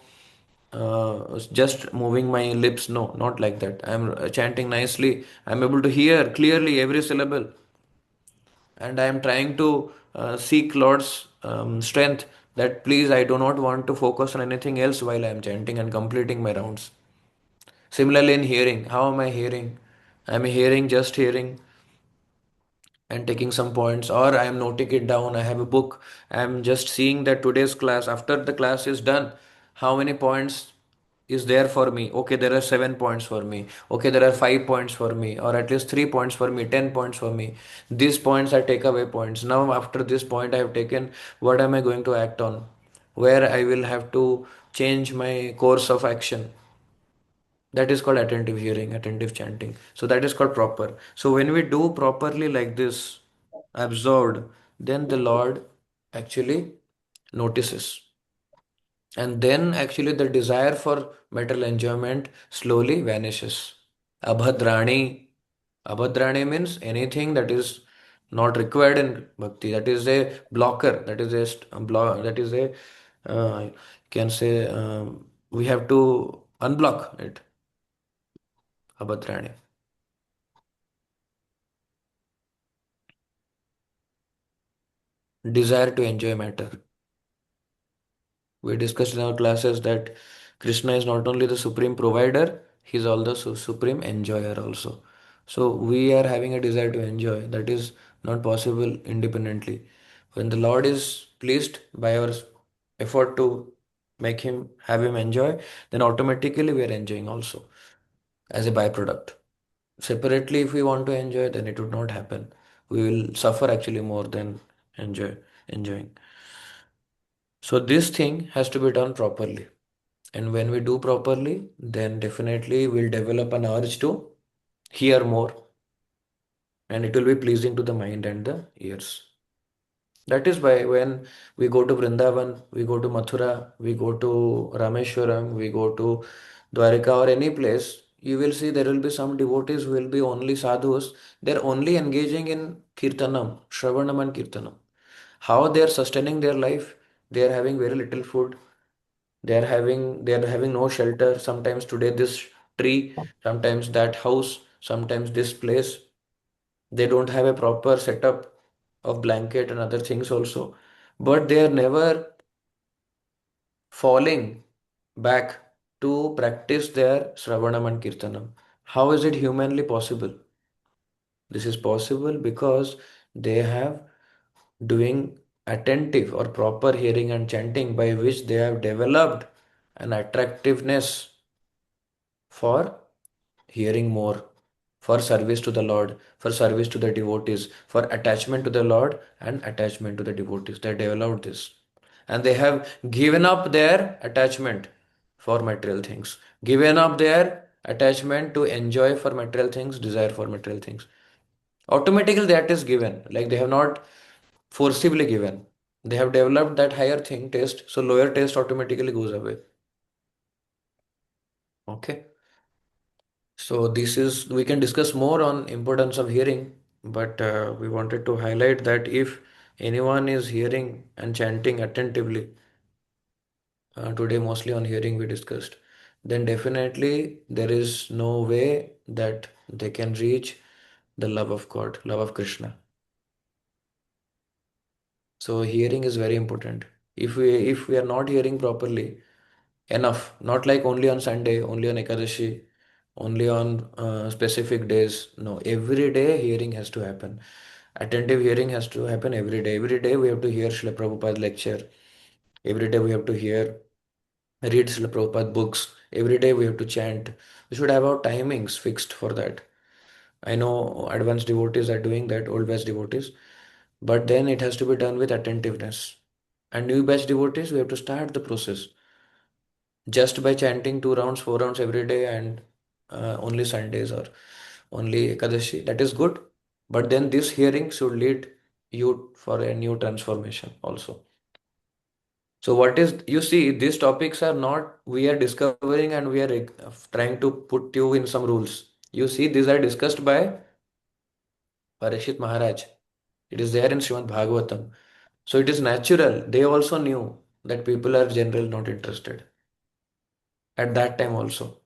just moving my lips. No, not like that. I'm chanting nicely. I'm able to hear clearly every syllable, and I am trying to seek Lord's strength. That please, I do not want to focus on anything else while I am chanting and completing my rounds. Similarly, in hearing, how am I hearing? I'm hearing, just hearing, and taking some points, or I am noting it down. I have a book. I am just seeing that today's class, after the class is done, how many points is there for me? Okay, there are 7 points for me. Okay, there are 5 points for me, or at least 3 points for me, 10 points for me. These points are takeaway points. Now, after this point I have taken, what am I going to act on? Where I will have to change my course of action. That is called attentive hearing, attentive chanting. So that is called proper. So when we do properly like this, absorbed, then the Lord actually notices. And then actually the desire for material enjoyment slowly vanishes. Abhadrani. Abhadrani means anything that is not required in bhakti. That is a blocker. That is that is a can say we have to unblock it. Abhadrani. Desire to enjoy matter. We discussed in our classes that Krishna is not only the supreme provider, he is also supreme enjoyer also. So we are having a desire to enjoy. That is not possible independently. When the Lord is pleased by our effort to make him have him enjoy, then automatically we are enjoying also as a byproduct. Separately, if we want to enjoy, then it would not happen. We will suffer actually more than enjoying. So this thing has to be done properly. And when we do properly, then definitely we'll develop an urge to hear more, and it will be pleasing to the mind and the ears. That is why when we go to Vrindavan, we go to Mathura, we go to Rameshwaram, we go to Dwarika or any place, you will see there will be some devotees who will be only sadhus. They're only engaging in kirtanam, Shravanam and kirtanam. How they are sustaining their life? They are having very little food. They are having no shelter. Sometimes today this tree, sometimes that house, sometimes this place. They don't have a proper setup of blanket and other things also. But they are never falling back to practice their Sravanam and Kirtanam. How is it humanly possible? This is possible because they have doing attentive or proper hearing and chanting, by which they have developed an attractiveness for hearing more, for service to the Lord, for service to the devotees, for attachment to the Lord and attachment to the devotees. They developed this. And they have given up their attachment for material things, given up their attachment to enjoy for material things, desire for material things. Automatically, that is given. Like they have not forcibly given. They have developed that higher thing, taste, so lower taste automatically goes away. Okay. So this is, we can discuss more on importance of hearing, but we wanted to highlight that if anyone is hearing and chanting attentively, today mostly on hearing we discussed, then definitely there is no way that they can reach the love of God, love of Krishna. So hearing is very important. If we are not hearing properly enough, not like only on Sunday, only on Ekadashi, only on specific days. No, every day hearing has to happen. Attentive hearing has to happen every day. Every day we have to hear Srila Prabhupada lecture. Every day we have to read Srila Prabhupada books. Every day we have to chant. We should have our timings fixed for that. I know advanced devotees are doing that, old batch devotees, but then it has to be done with attentiveness. And new batch devotees, we have to start the process just by chanting 2 rounds, 4 rounds every day and only Sundays or only Ekadashi. That is good. But then this hearing should lead you for a new transformation also. So what is, you see, these topics are not, we are discovering and we are trying to put you in some rules. You see, these are discussed by Parishit Maharaj. It is there in Srimad Bhagavatam. So it is natural. They also knew that people are generally not interested at that time also.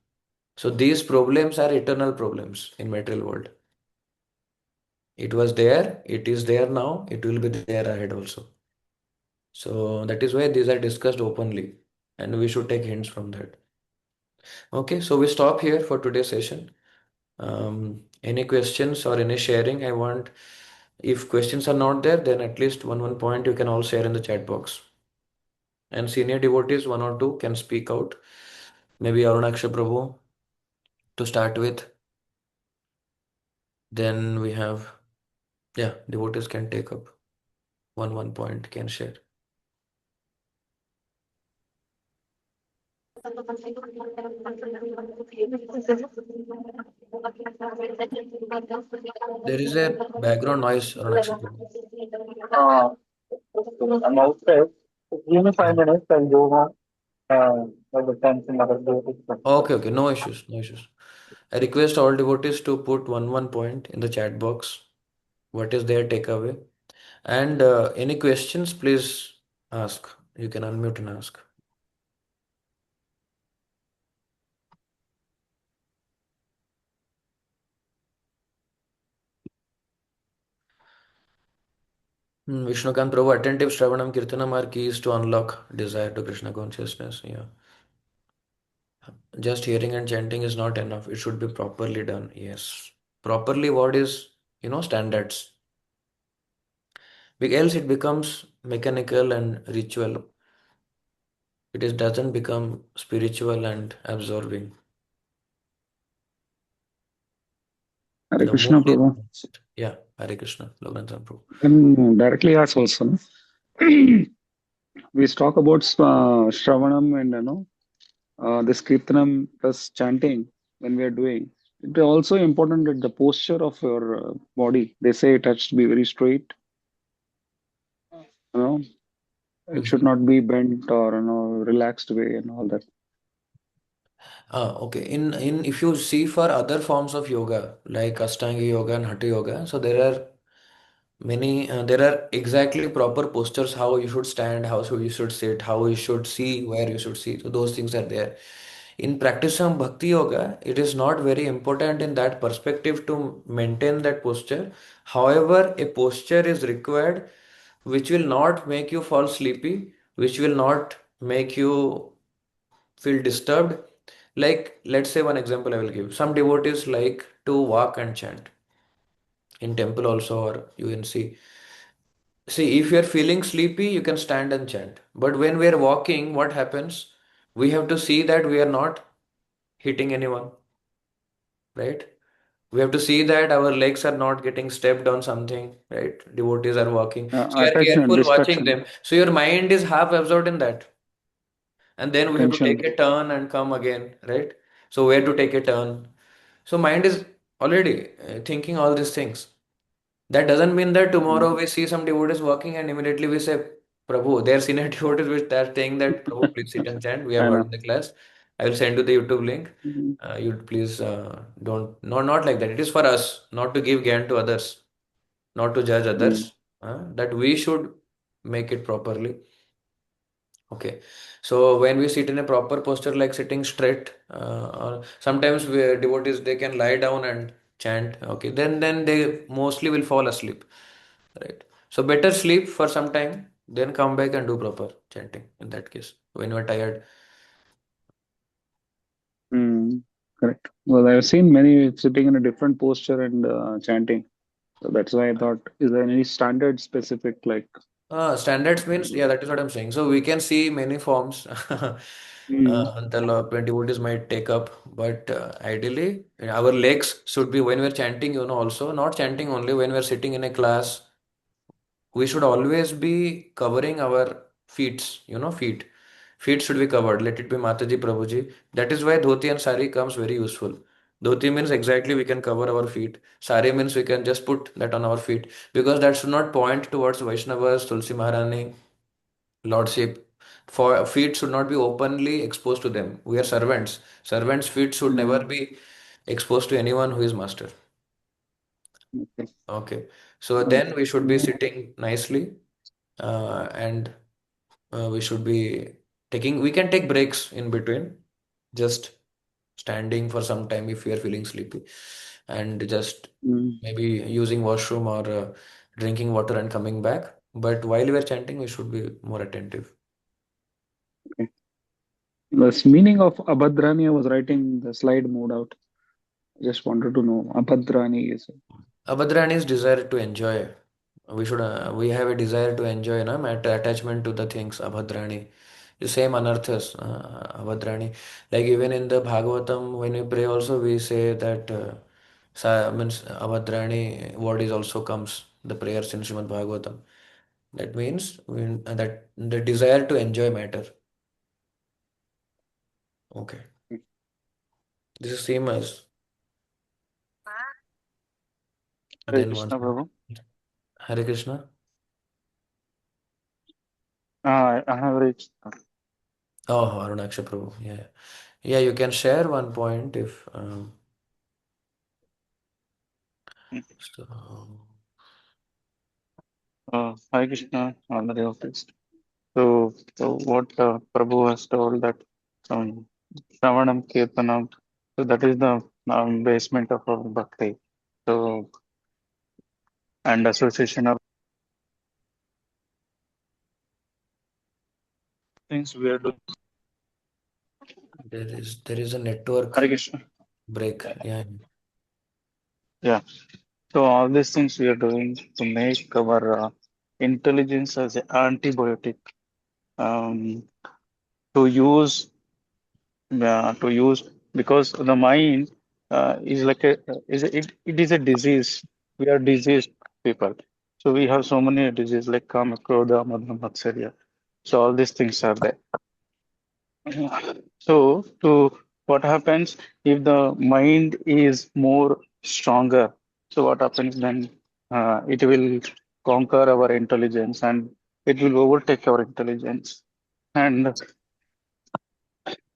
So these problems are eternal problems in material world. It was there, it is there now, it will be there ahead also. So that is why these are discussed openly and we should take hints from that. Okay, so we stop here for today's session. Any questions or any sharing I want, if questions are not there, then at least one point you can all share in the chat box. And senior devotees, one or two can speak out. Maybe Arunaksha Prabhu to start with. Then we have, yeah, devotees can take up one point, can share. There is a background noise, Arunaksha Prabhu. I'm outside. Give me 5 minutes, I'll go home. By the time some other devotees come. Okay, no issues, no issues. I request all devotees to put one point in the chat box. What is their takeaway? And any questions, please ask. You can unmute and ask. Vishnukant Prabhu, attentive Shravanam Kirtanam are keys to unlock desire to Krishna consciousness. Yeah. Just hearing and chanting is not enough. It should be properly done. Yes. Properly, what is, standards. Else it becomes mechanical and ritual. Doesn't become spiritual and absorbing. Hare The Krishna, mood is Prabhu. yeah, Hare Krishna, Loganathan Prabhu. And directly ask also. No? We talk about Shravanam and this kirtanam plus chanting when we are doing, it is also important that the posture of your body. They say it has to be very straight. You know, it should Mhm. not be bent or relaxed way and all that. Okay. In if you see for other forms of yoga like Ashtanga yoga and Hatha yoga, so there are exactly proper postures how you should stand, how should you should sit, how you should see, where you should see. So those things are there. In practice of Bhakti Yoga, it is not very important in that perspective to maintain that posture. However, a posture is required which will not make you fall sleepy, which will not make you feel disturbed. Like, let's say one example I will give. Some devotees like to walk and chant in temple also, or you can see. See, if you're feeling sleepy, you can stand and chant. But when we are walking, what happens? We have to see that we are not hitting anyone, right? We have to see that our legs are not getting stepped on something, right? Devotees are walking. So you are Attention, careful watching distraction, them. So your mind is half absorbed in that. And then we have to take attention. a turn and come again, right? So where to take a turn? So mind is already thinking all these things. That doesn't mean that tomorrow Mm. we see some devotees walking and immediately we say, Prabhu, they are senior devotees which they are saying that Prabhu, please sit and chant. We have I heard know. in the class. I will send you the YouTube link. Mhm. You please don't, no, not like that. It is for us, not to give gyan to others, not to judge Mm. others, that we should make it properly. Okay, so when we sit in a proper posture, like sitting straight, or sometimes devotees they can lie down and chant. Okay, then they mostly will fall asleep, right? So better sleep for some time, then come back and do proper chanting. In that case, when you are tired. Mm. Correct. Well, I've seen many sitting in a different posture and chanting. So that's why I thought, is there any standard specific like? Standards means, yeah, that is what I'm saying. So we can see many forms Mm. the devotees might take up, but ideally, our legs should be when we're chanting, also not chanting only when we're sitting in a class, we should always be covering our feet, feet. Feet should be covered. Let it be Mataji, Prabhuji. That is why dhoti and sari comes very useful. Dhoti means exactly we can cover our feet. Sari means we can just put that on our feet because that should not point towards Vaishnavas, Tulsi Maharani, Lordship. For feet should not be openly exposed to them. We are servants. Servants' feet should never Mm. be exposed to anyone who is master. Okay. Okay. So Got then it. we should be Mm. sitting nicely and we should be we can take breaks in between, just standing for some time if we are feeling sleepy, and just Mm. maybe using washroom or drinking water and coming back. But while we are chanting, we should be more attentive. Okay. The meaning of Abhadrani, I was writing the slide moved out. I just wanted to know. Abhadrani is. Abhadrani is desire to enjoy. We have a desire to enjoy, na? Attachment to the things, Abhadrani. The same anarthas, Abhadrani. Like even in the Bhagavatam, when we pray also, we say that means Abhadrani word is also comes, the prayers in Srimad Bhagavatam. That means that the desire to enjoy matter. Okay. This is same as, and Hare then once Krishna, more. Prabhu. Hare Krishna. I have reached. Oh, Arunaksha Prabhu. Yeah. Yeah, you can share one point if so. Hare Krishna, all the office. So what Prabhu has told that um, Shravanam Kirtanam, so that is the basement of our bhakti. So and association of things we are doing. There is a Hare network Krishna. break. Yeah. Yeah. So all these things we are doing to make our intelligence as an antibiotic um, to use to use because the mind is like it is a disease. We are diseased people. So we have so many diseases like kama, krodha, madha, matsarya. So all these things are there. So, what happens if the mind is more stronger? So, what happens then? It will conquer our intelligence and it will overtake our intelligence. And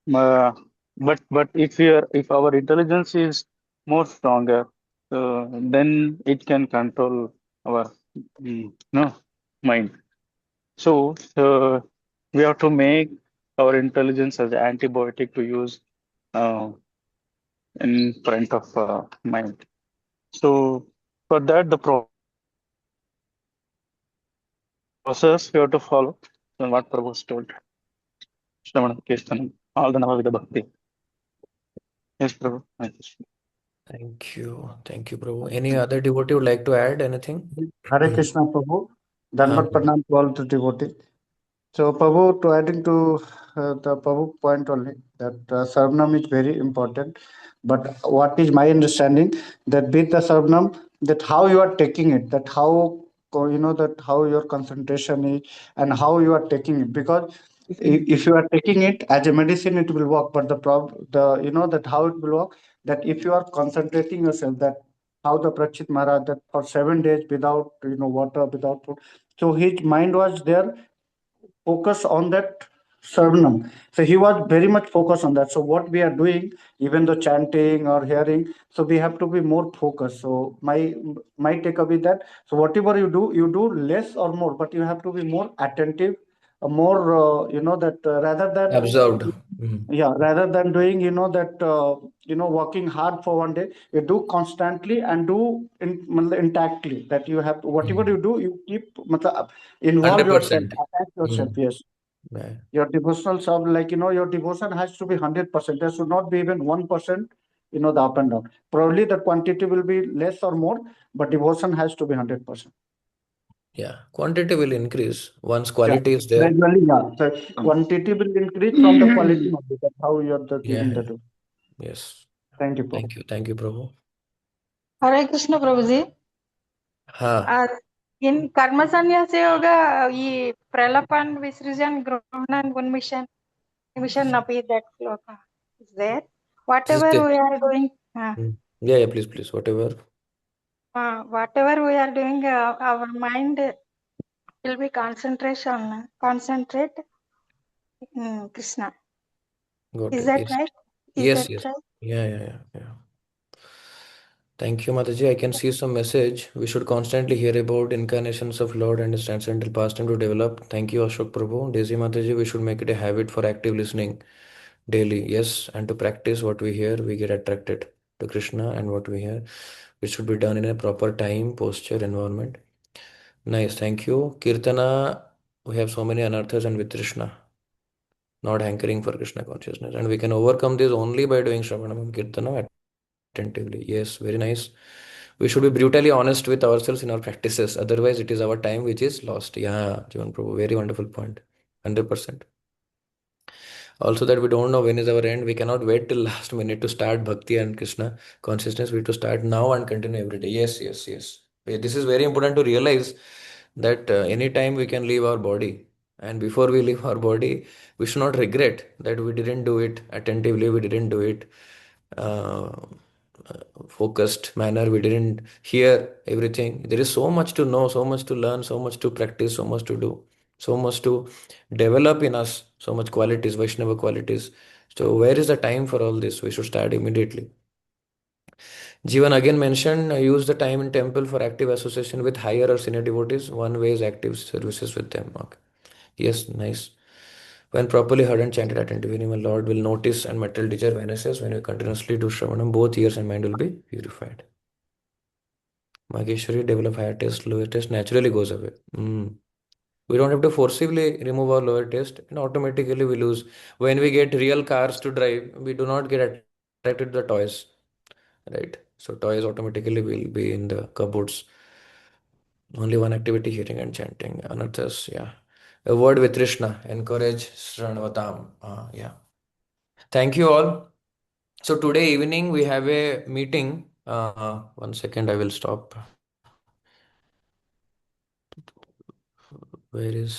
but if our intelligence is more stronger, then it can control our no mind. So, we have to make our intelligence as antibiotic to use uh, in front of mind. So, for that, the process we have to follow, and what Prabhu has told, Shravanam, Kirtanam, all the Navavidha Bhakti. Yes, Prabhu. Yes. Thank you. Thank you, Prabhu. Any other devotee would like to add anything? Hare Krishna, Prabhu. Huh. Danvat Pranam to all the devotees. So, Prabhu, to adding to the Prabhu point only, that Sarvanam is very important. But what is my understanding that with the Sarvanam, that how you are taking it, that how that how your concentration is and how you are taking it. Because if you are taking it as a medicine, it will work. But that how it will work, that if you are concentrating yourself, that how the Prakshit Maharaj that for 7 days without water, without food, so his mind was there focus on that Sarvanam. So he was very much focused on that. So what we are doing, even though chanting or hearing, so we have to be more focused. So my takeaway that so whatever you do less or more, but you have to be more attentive, more that rather than Observed. Mm. yeah, rather than doing that working hard for 1 day, you do constantly and do intactly. That you have whatever Mm. you do, you keep involve yourself, 100%. attach yourself. Mm. Yes, Yeah. your devotional self, your devotion has to be 100%. There should not be even 1%. The up and down. Probably the quantity will be less or more, but devotion has to be 100%. Yeah. Quantity will increase once Yeah, quality is there. gradually, yeah. So quantity will increase from the quality of it. That's how you are Yeah. giving the Yeah. do. Yes. Thank you, Prabhu. Thank you. Thank you, Prabhu. Hare Krishna Prabhuji. Ha. In Karma Sannyasa Yoga, ye Pralapan, Visrijan, Gronan, Mission Napi, that sloka is there. This is Whatever the. we are doing, Yeah. Yeah. Please. Please. Whatever. whatever we are doing, our mind will be concentrate Krishna. Got Is it. that Yes. right? Is Yes. that Yes. right? Yeah. Yeah. Yeah. Yeah. Thank you, Mataji. I can see some message. We should constantly hear about incarnations of Lord and His transcendental pastime to develop. Thank you, Ashok Prabhu. Daisy Mataji, we should make it a habit for active listening daily. Yes, and to practice what we hear, we get attracted to Krishna and what we hear, which should be done in a proper time, posture, environment. Nice. Thank you. Kirtana, we have so many anarthas and with Krishna, not hankering for Krishna consciousness. And we can overcome this only by doing Shravanam and Kirtana attentively. Yes, very nice. We should be brutally honest with ourselves in our practices. Otherwise, it is our time which is lost. Yeah, Jivan Prabhu, very wonderful point. 100%. Also, that we don't know when is our end. We cannot wait till last minute to start Bhakti and Krishna consciousness. We have to start now and continue every day. Yes, yes, yes. This is very important to realize that anytime we can leave our body. And before we leave our body, we should not regret that we didn't do it attentively, we didn't do it uh, focused manner, we didn't hear everything. There is so much to know, so much to learn, so much to practice, so much to do, so much to develop in us, so much qualities, Vaishnava qualities. So where is the time for all this? We should start immediately. Jivan again mentioned use the time in temple for active association with higher or senior devotees. One way is active services with them. Okay. Yes, nice. When properly heard and chanted attentively, my Lord will notice and material desire vanishes. When we continuously do Shravanam, both ears and mind will be purified. Mageshwari develop higher taste, lower taste naturally goes away. We don't have to forcibly remove our lower taste, and automatically we lose. When we get real cars to drive, we do not get attracted to the toys, right? So toys automatically will be in the cupboards. Only one activity, hearing and chanting. Anarthas, yeah. A word with Krishna, encourage Sranvatam. Yeah. Thank you all. So today evening we have a meeting. 1 second, I will stop. Where is